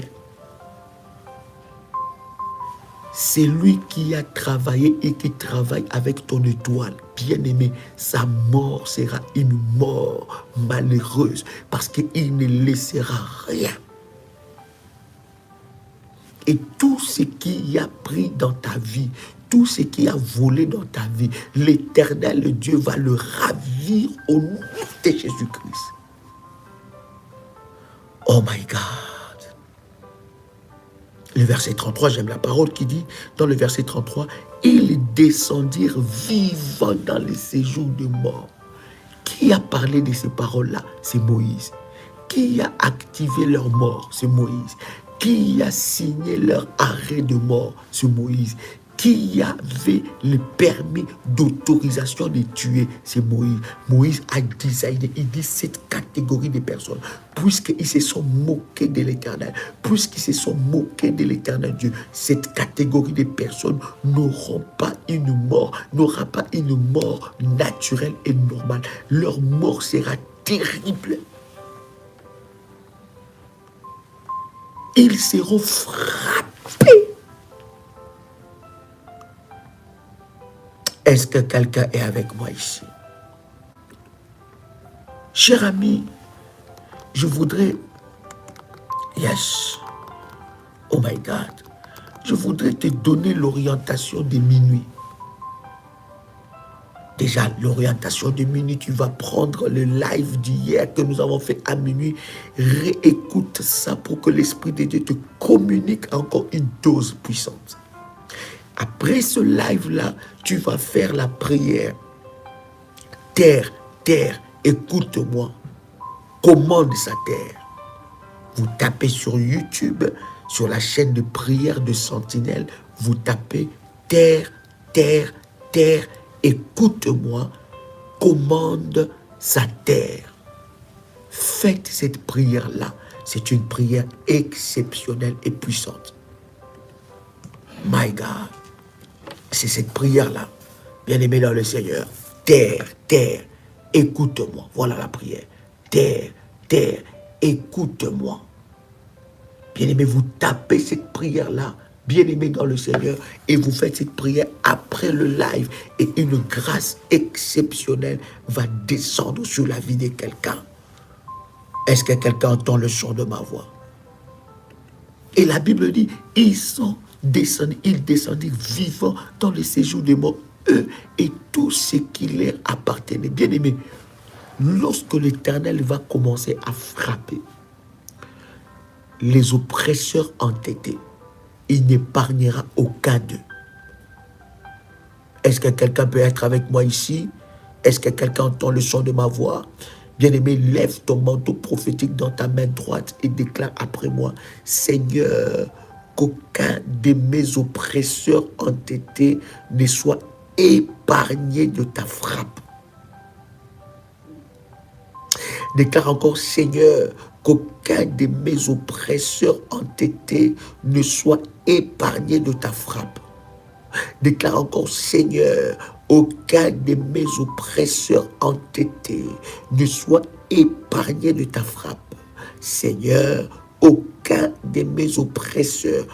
C'est lui qui a travaillé et qui travaille avec ton étoile. Bien-aimé, sa mort sera une mort malheureuse parce qu'il ne laissera rien. Et tout ce qui a pris dans ta vie, tout ce qui a volé dans ta vie, l'Éternel Dieu va le ravir au nom de Jésus-Christ. Oh my God. Le verset 33, j'aime la parole qui dit, dans le verset 33, ils descendirent vivants dans les séjours de mort. Qui a parlé de ces paroles-là? C'est Moïse. Qui a activé leur mort? C'est Moïse. Qui a signé leur arrêt de mort? C'est Moïse. Qui avait le permis d'autorisation de tuer? C'est Moïse. Moïse a designé, il dit cette catégorie de personnes, puisqu'ils se sont moqués de l'Éternel, puisqu'ils se sont moqués de l'Éternel Dieu, cette catégorie de personnes n'aura pas une mort naturelle et normale. Leur mort sera terrible. Ils seront frappés. Est-ce que quelqu'un est avec moi ici? Cher ami, je voudrais, oh my God, je voudrais te donner l'orientation de minuit. Déjà, l'orientation de minuit, tu vas prendre le live d'hier que nous avons fait à minuit. Réécoute ça pour que l'Esprit de Dieu te communique encore une dose puissante. Après ce live-là, tu vas faire la prière. Terre, écoute-moi. Commande sa terre. Vous tapez sur YouTube, sur la chaîne de prière de Sentinelle, vous tapez terre, écoute-moi, commande sa terre. Faites cette prière-là. C'est une prière exceptionnelle et puissante. My God. C'est cette prière-là. Bien-aimé dans le Seigneur. Terre, écoute-moi. Voilà la prière. Terre, écoute-moi. Bien-aimé, vous tapez cette prière-là. Bien-aimé dans le Seigneur, et vous faites cette prière après le live, et une grâce exceptionnelle va descendre sur la vie de quelqu'un. Est-ce que quelqu'un entend le son de ma voix? Et la Bible dit, ils descendirent vivants dans le séjour des morts, eux et tout ce qui leur appartenait. Bien-aimé, lorsque l'Éternel va commencer à frapper les oppresseurs entêtés, il n'épargnera aucun d'eux. Est-ce que quelqu'un peut être avec moi ici? Est-ce que quelqu'un entend le son de ma voix? Bien-aimé, lève ton manteau prophétique dans ta main droite et déclare après moi, Seigneur, qu'aucun de mes oppresseurs entêtés ne soit épargné de ta frappe. Déclare encore, Seigneur, qu'aucun de mes oppresseurs entêtés ne soit épargné de ta frappe. Déclare encore, Seigneur, aucun de mes oppresseurs entêtés ne soit épargné de ta frappe. Seigneur, aucun de mes oppresseurs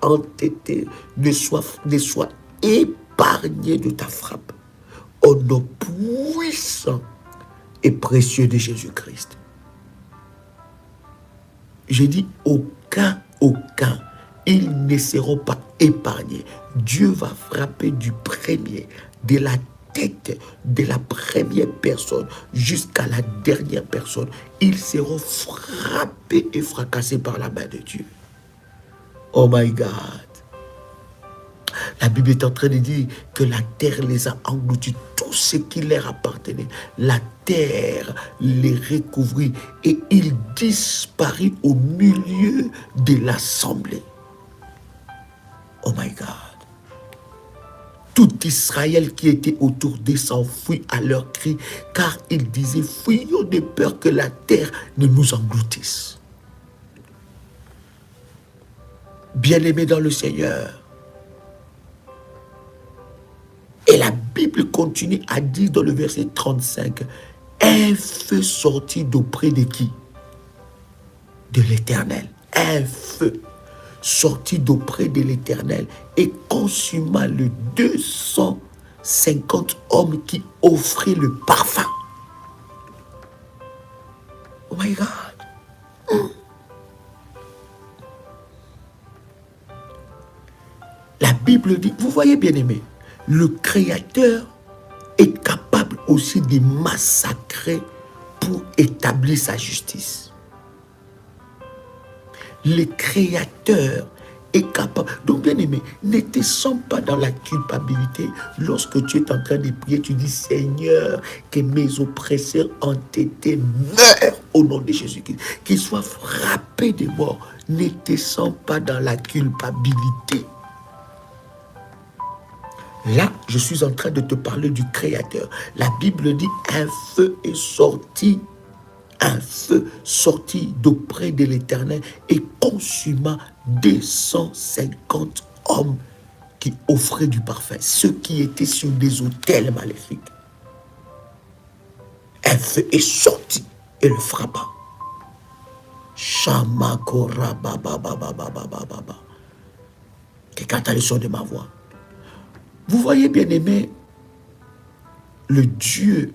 entêtés ne soit épargné de ta frappe. Au nom puissant et précieux de Jésus-Christ. J'ai dit aucun. Ils ne seront pas épargnés. Dieu va frapper du premier, de la tête de la première personne jusqu'à la dernière personne. Ils seront frappés et fracassés par la main de Dieu. Oh my God. La Bible est en train de dire que la terre les a engloutis, tout ce qui leur appartenait. La terre les recouvrit et ils disparurent au milieu de l'assemblée. Oh my God. Tout Israël qui était autour d'eux s'enfuit à leur cri, car ils disaient, fuyons de peur que la terre ne nous engloutisse. Bien-aimés dans le Seigneur, et la Bible continue à dire dans le verset 35, un feu sortit d'auprès de qui? De l'Éternel. Un feu sortit d'auprès de l'Éternel et consuma les 250 hommes qui offraient le parfum. Oh my God. La Bible dit, vous voyez bien aimé, le Créateur est capable aussi de massacrer pour établir sa justice. Le Créateur est capable. Donc bien aimé, ne te sens pas dans la culpabilité. Lorsque tu es en train de prier, tu dis, Seigneur, que mes oppresseurs entêtés meurent au nom de Jésus-Christ. Qu'ils soient frappés de mort. Ne te sens pas dans la culpabilité. Là, je suis en train de te parler du Créateur. La Bible dit, un feu est sorti d'auprès de l'Éternel et consuma 250 hommes qui offraient du parfum, ceux qui étaient sur des autels maléfiques. Un feu est sorti et le frappa. Shamakora baba baba baba baba. Quelqu'un entend le son de ma voix. Vous voyez, bien aimé, le Dieu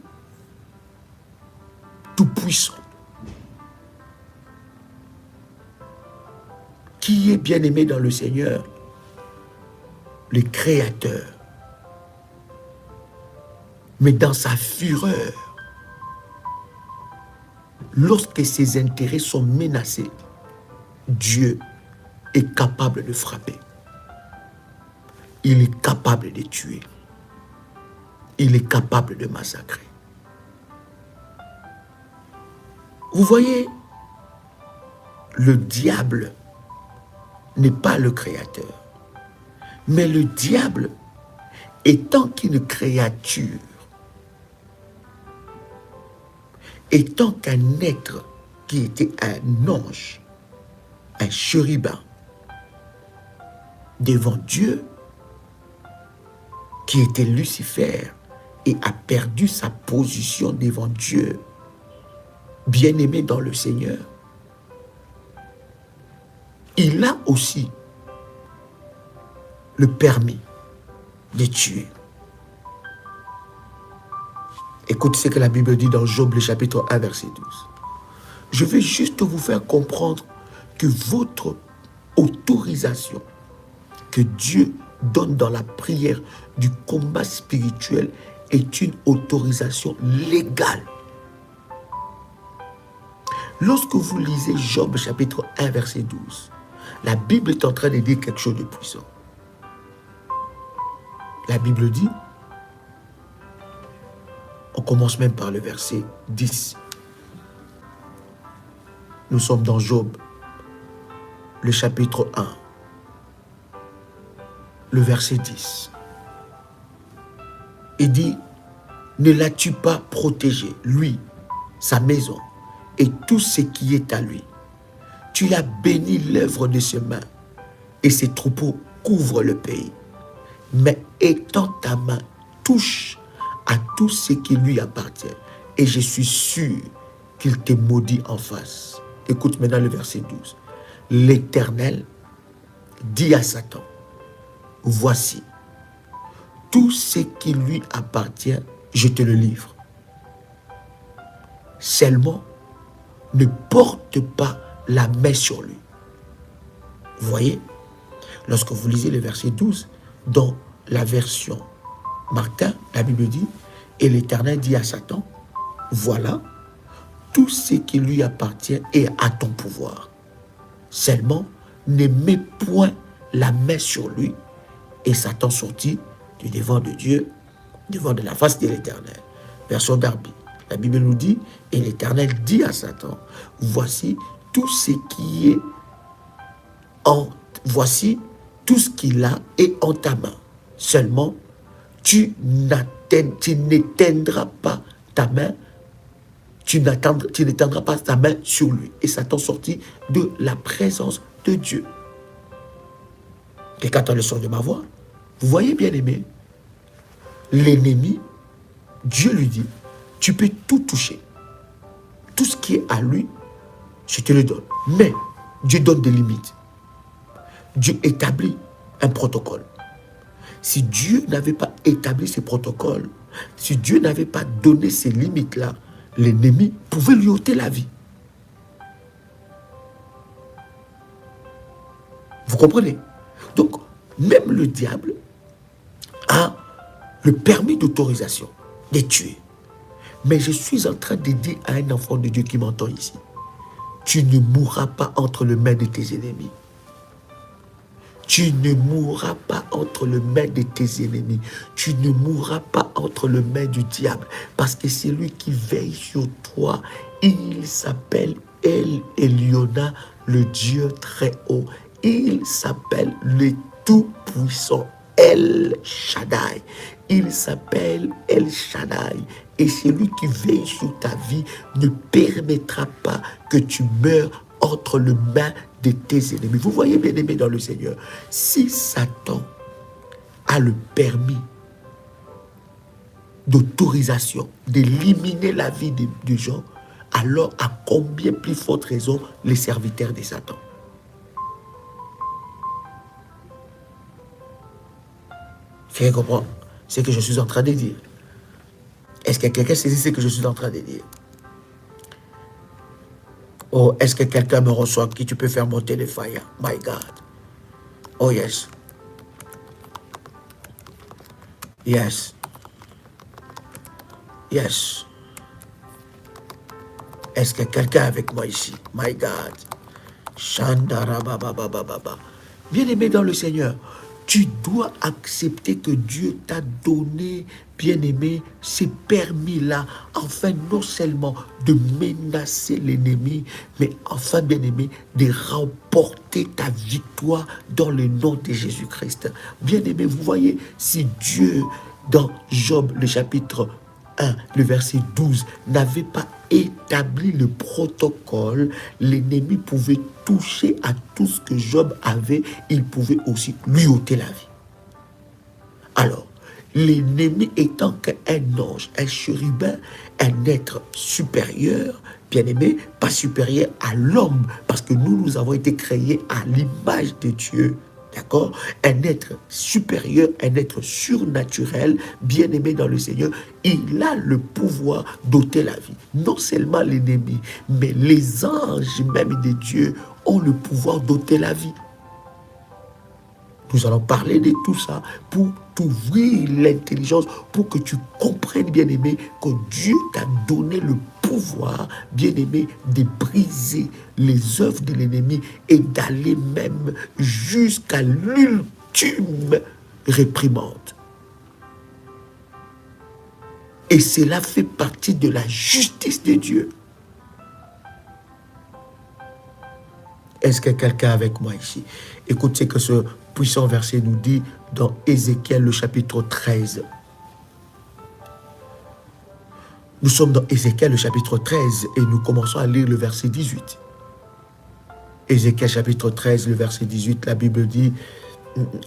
tout-puissant, qui est bien aimé dans le Seigneur, le Créateur, mais dans sa fureur, lorsque ses intérêts sont menacés, Dieu est capable de frapper. Il est capable de tuer. Il est capable de massacrer. Vous voyez, le diable n'est pas le Créateur. Mais le diable, étant qu'une créature, étant qu'un être qui était un ange, un chérubin, devant Dieu, qui était Lucifer, et a perdu sa position devant Dieu, bien-aimé dans le Seigneur, il a aussi le permis de tuer. Écoute ce que la Bible dit dans Job, le chapitre 1, verset 12. Je vais juste vous faire comprendre que votre autorisation que Dieu donne dans la prière du combat spirituel est une autorisation légale. Lorsque vous lisez Job chapitre 1 verset 12, la Bible est en train de dire quelque chose de puissant. La Bible dit, on commence même par le verset 10. Nous sommes dans Job le chapitre 1, le verset 10. Il dit, ne l'as-tu pas protégé, lui, sa maison et tout ce qui est à lui? Tu l'as béni l'œuvre de ses mains et ses troupeaux couvrent le pays. Mais étends ta main, touche à tout ce qui lui appartient et je suis sûr qu'il te maudit en face. Écoute maintenant le verset 12. L'Éternel dit à Satan, voici, tout ce qui lui appartient, je te le livre. Seulement, ne porte pas la main sur lui. Vous voyez, lorsque vous lisez le verset 12, dans la version Martin, la Bible dit, et l'Éternel dit à Satan, voilà, tout ce qui lui appartient est à ton pouvoir. Seulement, ne mets point la main sur lui. Et Satan sortit du devant de Dieu, devant de la face de l'Éternel. Version Darby. La Bible nous dit, et l'Éternel dit à Satan, voici tout ce qui est voici tout ce qu'il a est en ta main. Seulement, tu n'éteindras pas ta main, tu n'étendras pas ta main sur lui. Et Satan sortit de la présence de Dieu. Quelqu'un entend le son de ma voix? Vous voyez, bien aimé, l'ennemi, Dieu lui dit, tu peux tout toucher. Tout ce qui est à lui, je te le donne. Mais Dieu donne des limites. Dieu établit un protocole. Si Dieu n'avait pas établi ces protocoles, si Dieu n'avait pas donné ces limites-là, l'ennemi pouvait lui ôter la vie. Vous comprenez? Donc, même le diable a le permis d'autorisation de tuer. Mais je suis en train de dire à un enfant de Dieu qui m'entend ici, tu ne mourras pas entre les mains de tes ennemis. Tu ne mourras pas entre les mains de tes ennemis. Tu ne mourras pas entre les mains du diable. Parce que c'est lui qui veille sur toi. Il s'appelle El Eliona, le Dieu très haut. Il s'appelle le Tout-Puissant, El Shaddai. Il s'appelle El Shaddai. Et celui qui veille sur ta vie ne permettra pas que tu meurs entre les mains de tes ennemis. Vous voyez, bien aimé dans le Seigneur, si Satan a le permis d'autorisation d'éliminer la vie des gens, alors à combien plus forte raison les serviteurs de Satan? Quelqu'un comprend ce que je suis en train de dire? Est-ce que quelqu'un saisit ce que je suis en train de dire? Oh, est-ce que quelqu'un me reçoit qui tu peux faire monter le fire? My God. Oh yes. Yes. Yes. Est-ce que quelqu'un est avec moi ici? My God. Shandarababababa. Bien-aimé dans le Seigneur, tu dois accepter que Dieu t'a donné, bien-aimé, ces permis-là, afin non seulement de menacer l'ennemi, mais enfin, bien-aimé, de remporter ta victoire dans le nom de Jésus-Christ. Bien-aimé, vous voyez, si Dieu, dans Job, le chapitre 1, le verset 12, n'avait pas établi le protocole, l'ennemi pouvait toucher à tout ce que Job avait, il pouvait aussi lui ôter la vie. Alors, l'ennemi étant qu'un ange, un chérubin, un être supérieur, bien-aimé, pas supérieur à l'homme, parce que nous avons été créés à l'image de Dieu. D'accord? Un être supérieur, un être surnaturel, bien-aimé dans le Seigneur, il a le pouvoir d'ôter la vie. Non seulement l'ennemi, mais les anges même de Dieu ont le pouvoir d'ôter la vie. Nous allons parler de tout ça pour t'ouvrir l'intelligence, pour que tu comprennes, bien-aimé, que Dieu t'a donné le pouvoir, bien-aimé, de briser les œuvres de l'ennemi et d'aller même jusqu'à l'ultime réprimande. Et cela fait partie de la justice de Dieu. Est-ce que quelqu'un est avec moi ici? Écoutez ce que ce puissant verset nous dit dans Ézéchiel, le chapitre 13. Nous sommes dans Ézéchiel, le chapitre 13, et nous commençons à lire le verset 18. Ézéchiel, chapitre 13, le verset 18, la Bible dit,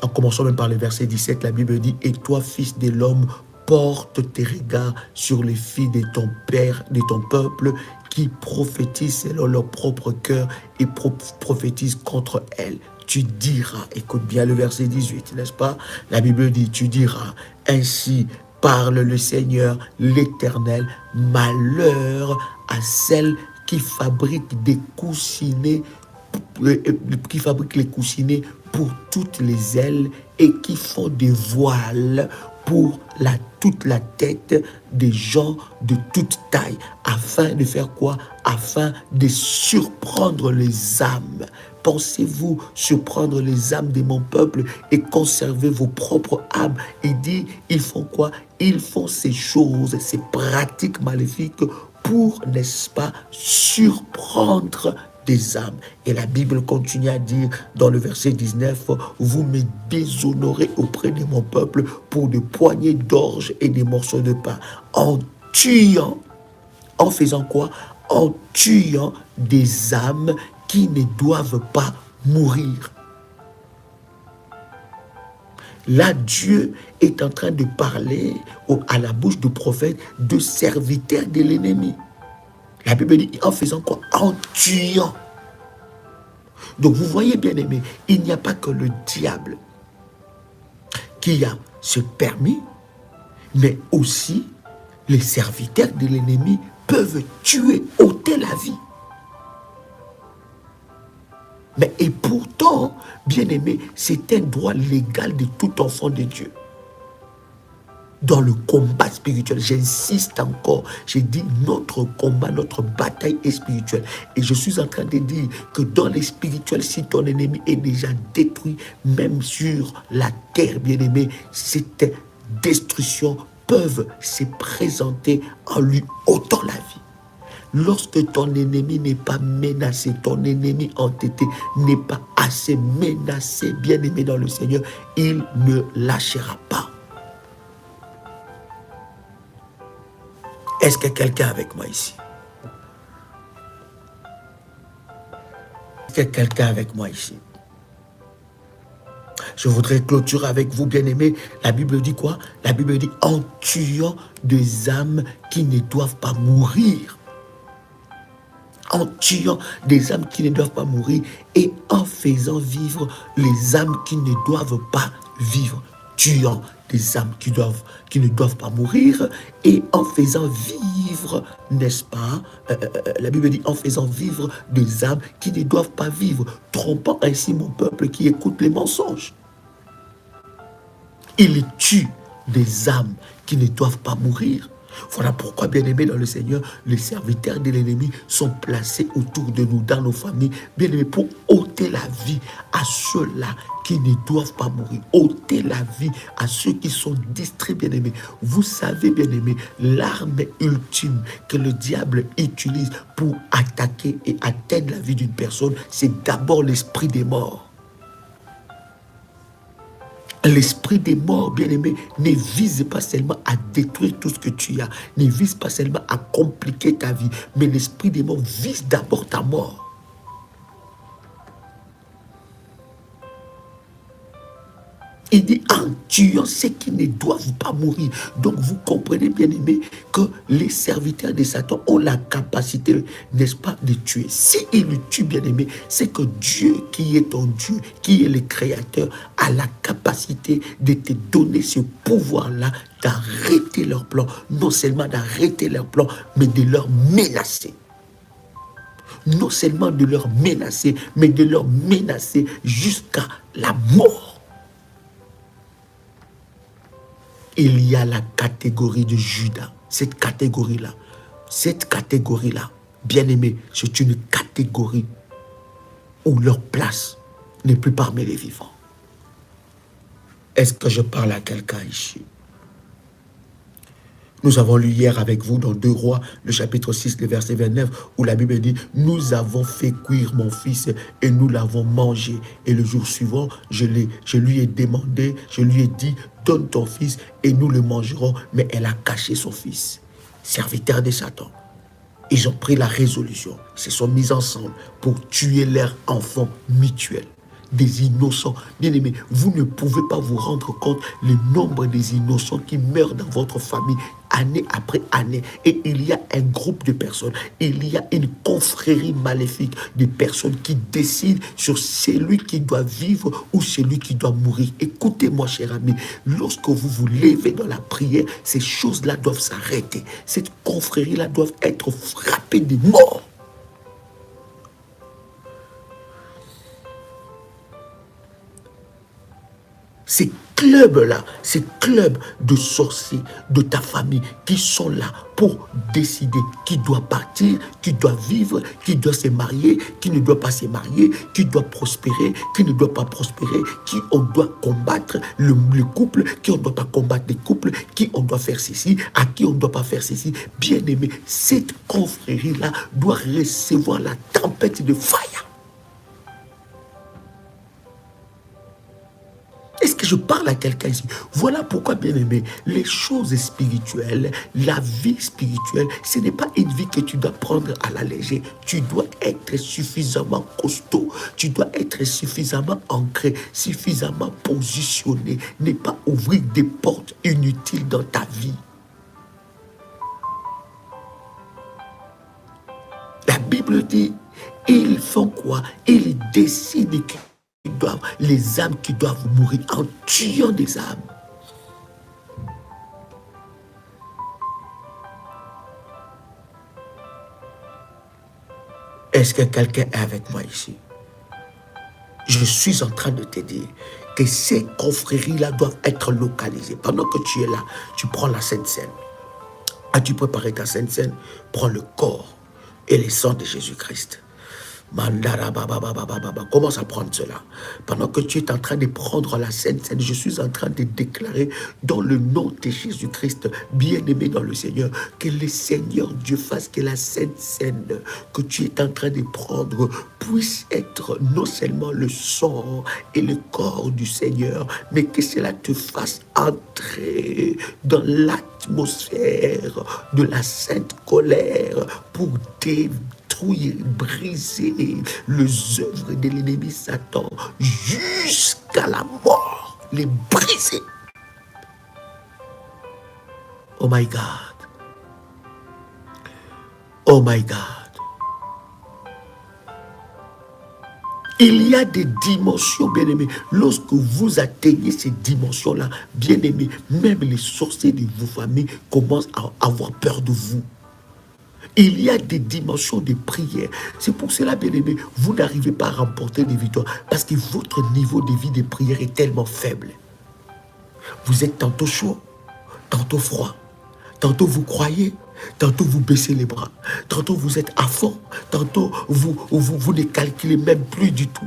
en commençant même par le verset 17, la Bible dit, « Et toi, fils de l'homme, porte tes regards sur les filles de ton père, de ton peuple, qui prophétisent selon leur propre cœur et prophétisent contre elles. Tu diras, écoute bien le verset 18, n'est-ce pas? La Bible dit, tu diras, ainsi parle le Seigneur, l'Éternel, malheur à celles qui fabriquent des coussinets, qui fabriquent les coussinets pour toutes les ailes et qui font des voiles pour toute la tête des gens de toute taille, afin de faire quoi? Afin de surprendre les âmes. Pensez-vous surprendre les âmes de mon peuple et conserver vos propres âmes? Il dit, ils font quoi? Ils font ces choses, ces pratiques maléfiques pour, n'est-ce pas, surprendre des âmes. Et la Bible continue à dire dans le verset 19, vous me déshonorez auprès de mon peuple pour des poignées d'orge et des morceaux de pain, en tuant, en faisant quoi? En tuant des âmes qui ne doivent pas mourir. Là, Dieu est en train de parler à la bouche du prophète de serviteurs de l'ennemi. La Bible dit, en faisant quoi? En tuant. Donc, vous voyez, bien aimé, il n'y a pas que le diable qui a ce permis, mais aussi les serviteurs de l'ennemi peuvent tuer, ôter la vie. Mais et pourtant, bien aimé, c'est un droit légal de tout enfant de Dieu. Dans le combat spirituel, j'insiste encore, j'ai dit notre combat, notre bataille est spirituelle. Et je suis en train de dire que dans les spirituels, si ton ennemi est déjà détruit, même sur la terre, bien-aimé, cette destruction peuvent se présenter en lui ôtant la vie. Lorsque ton ennemi n'est pas menacé, ton ennemi entêté n'est pas assez menacé, bien-aimé dans le Seigneur, il ne lâchera pas. Est-ce que quelqu'un est avec moi ici? Est-ce que quelqu'un est avec moi ici? Je voudrais clôturer avec vous, bien-aimés. La Bible dit quoi? La Bible dit en tuant des âmes qui ne doivent pas mourir. En tuant des âmes qui ne doivent pas mourir et en faisant vivre les âmes qui ne doivent pas vivre. Tuant des âmes qui ne doivent pas mourir et en faisant vivre, n'est-ce pas, la Bible dit en faisant vivre des âmes qui ne doivent pas vivre, trompant ainsi mon peuple qui écoute les mensonges. Il tue des âmes qui ne doivent pas mourir. Voilà pourquoi, bien-aimés dans le Seigneur, les serviteurs de l'ennemi sont placés autour de nous, dans nos familles, bien-aimés, pour ôter la vie à ceux-là qui ne doivent pas mourir, ôter la vie à ceux qui sont distraits, bien-aimés. Vous savez, bien-aimés, l'arme ultime que le diable utilise pour attaquer et atteindre la vie d'une personne, c'est d'abord l'esprit des morts. L'esprit des morts, bien-aimé, ne vise pas seulement à détruire tout ce que tu as, ne vise pas seulement à compliquer ta vie, mais l'esprit des morts vise d'abord ta mort. Il dit en tuant ceux qui ne doivent pas mourir. Donc vous comprenez, bien aimé, que les serviteurs de Satan ont la capacité, n'est-ce pas, de tuer. S'ils le tuent, bien aimé, c'est que Dieu qui est ton Dieu, qui est le Créateur, a la capacité de te donner ce pouvoir-là d'arrêter leur plan. Non seulement d'arrêter leur plan, mais de leur menacer. Non seulement de leur menacer, mais de leur menacer jusqu'à la mort. Il y a la catégorie de Judas. Cette catégorie-là, bien aimé, c'est une catégorie où leur place n'est plus parmi les vivants. Est-ce que je parle à quelqu'un ici? Nous avons lu hier avec vous dans 2 Rois, le chapitre 6, le verset 29, où la Bible dit, nous avons fait cuire mon fils et nous l'avons mangé. Et le jour suivant, je lui ai demandé, je lui ai dit, donne ton fils et nous le mangerons. Mais elle a caché son fils. Serviteur de Satan. Ils ont pris la résolution, ils se sont mis ensemble pour tuer leur enfant mutuel. Des innocents. Bien aimés, vous ne pouvez pas vous rendre compte le nombre des innocents qui meurent dans votre famille année après année. Et il y a un groupe de personnes, il y a une confrérie maléfique de personnes qui décident sur celui qui doit vivre ou celui qui doit mourir. Écoutez-moi, cher ami, lorsque vous vous levez dans la prière, ces choses-là doivent s'arrêter. Cette confrérie-là doit être frappée de mort. Ces clubs-là, ces clubs de sorciers de ta famille qui sont là pour décider qui doit partir, qui doit vivre, qui doit se marier, qui ne doit pas se marier, qui doit prospérer, qui ne doit pas prospérer, qui on doit combattre le couple, qui on ne doit pas combattre les couples, qui on doit faire ceci, à qui on ne doit pas faire ceci. Bien aimé, cette confrérie-là doit recevoir la tempête de fire. Est-ce que je parle à quelqu'un ici? Voilà pourquoi, bien aimé, les choses spirituelles, la vie spirituelle, ce n'est pas une vie que tu dois prendre à la légère. Tu dois être suffisamment costaud, tu dois être suffisamment ancré, suffisamment positionné, ne pas ouvrir des portes inutiles dans ta vie. La Bible dit, ils font quoi? Ils décident que les âmes qui doivent mourir en tuant des âmes. Est-ce que quelqu'un est avec moi ici? Je suis en train de te dire que ces confréries-là doivent être localisées. Pendant que tu es là, tu prends la Sainte Seine. As-tu préparé ta Sainte Seine? Prends le corps et le sang de Jésus-Christ. Commence à prendre cela. Pendant que tu es en train de prendre la Sainte Seine, je suis en train de déclarer dans le nom de Jésus-Christ, bien-aimé dans le Seigneur, que le Seigneur Dieu fasse que la Sainte Seine que tu es en train de prendre puisse être non seulement le sang et le corps du Seigneur, mais que cela te fasse entrer dans l'atmosphère de la sainte colère pour briser les œuvres de l'ennemi Satan jusqu'à la mort, les briser. Oh my God. Oh my God. Il y a des dimensions, bien-aimés. Lorsque vous atteignez ces dimensions-là, bien-aimés, même les sorciers de vos familles commencent à avoir peur de vous. Il y a des dimensions de prière. C'est pour cela, bien-aimé, vous n'arrivez pas à remporter des victoires parce que votre niveau de vie de prière est tellement faible. Vous êtes tantôt chaud, tantôt froid. Tantôt vous croyez, tantôt vous baissez les bras. Tantôt vous êtes à fond, tantôt vous ne calculez même plus du tout.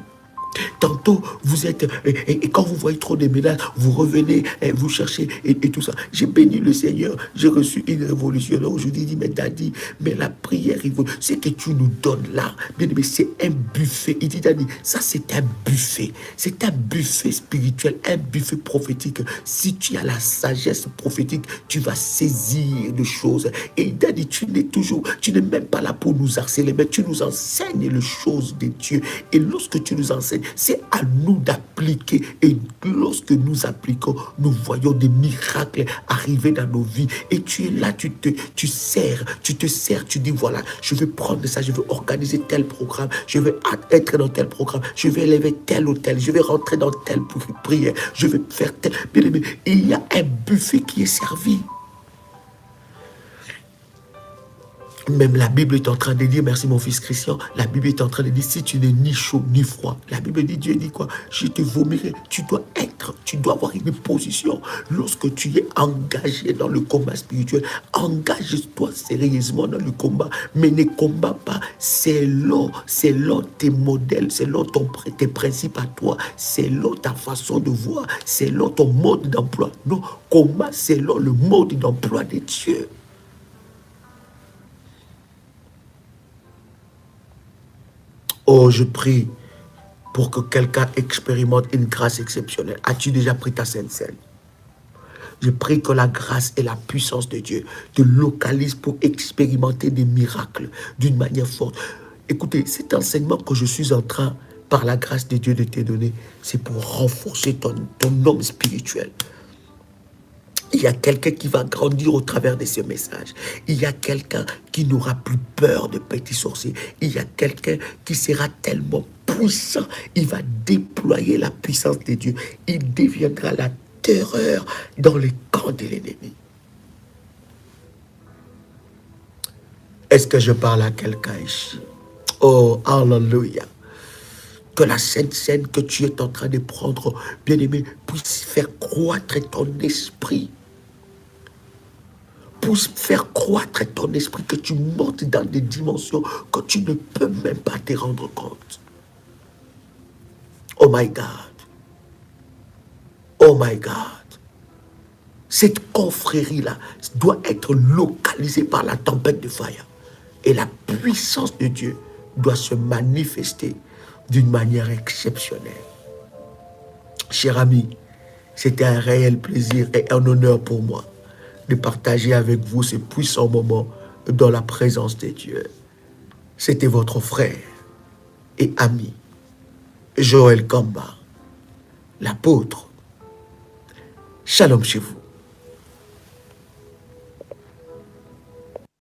Tantôt, vous êtes, et quand vous voyez trop de médailles, vous revenez, et vous cherchez, et tout ça. J'ai béni le Seigneur, j'ai reçu une révolution. Aujourd'hui, il dit, mais Daddy, mais la prière, ce que tu nous donnes là, bien aimé, c'est un buffet. Il dit, Daddy, ça c'est un buffet. C'est un buffet spirituel, un buffet prophétique. Si tu as la sagesse prophétique, tu vas saisir des choses. Et Daddy, tu n'es même pas là pour nous harceler, mais tu nous enseignes les choses de Dieu. Et lorsque tu nous enseignes, c'est à nous d'appliquer. Et lorsque nous appliquons, nous voyons des miracles arriver dans nos vies. Et tu es là, tu te sers, tu dis voilà, je vais prendre ça, je vais organiser tel programme, je vais être dans tel programme, je vais élever tel ou tel, je vais rentrer dans telle prière, je vais faire tel. Bien aimé, il y a un buffet qui est servi. Même la Bible est en train de dire, merci mon fils Christian, la Bible est en train de dire, si tu n'es ni chaud ni froid, la Bible dit, Dieu dit quoi? Je te vomirai. Tu dois avoir une position. Lorsque tu es engagé dans le combat spirituel, engage-toi sérieusement dans le combat, mais ne combat pas selon tes modèles, selon tes principes à toi, selon ta façon de voir, selon ton mode d'emploi. Non, combat selon le mode d'emploi de Dieu. Oh, je prie pour que quelqu'un expérimente une grâce exceptionnelle. As-tu déjà pris ta Sainte Seine? Je prie que la grâce et la puissance de Dieu te localisent pour expérimenter des miracles d'une manière forte. Écoutez, cet enseignement que je suis en train, par la grâce de Dieu, de te donner, c'est pour renforcer ton homme spirituel. Il y a quelqu'un qui va grandir au travers de ce message. Il y a quelqu'un qui n'aura plus peur de petits sorciers. Il y a quelqu'un qui sera tellement puissant. Il va déployer la puissance de Dieu. Il deviendra la terreur dans les camps de l'ennemi. Est-ce que je parle à quelqu'un ici? Oh, alléluia. Que la Sainte Seine que tu es en train de prendre, bien-aimé, puisse faire croître ton esprit. Puisse faire croître ton esprit, que tu montes dans des dimensions que tu ne peux même pas te rendre compte. Oh my God. Oh my God. Cette confrérie-là doit être localisée par la tempête de fire. Et la puissance de Dieu doit se manifester d'une manière exceptionnelle. Cher ami, c'était un réel plaisir et un honneur pour moi de partager avec vous ces puissants moments dans la présence de Dieu. C'était votre frère et ami, Joël Kamba, l'apôtre. Shalom chez vous.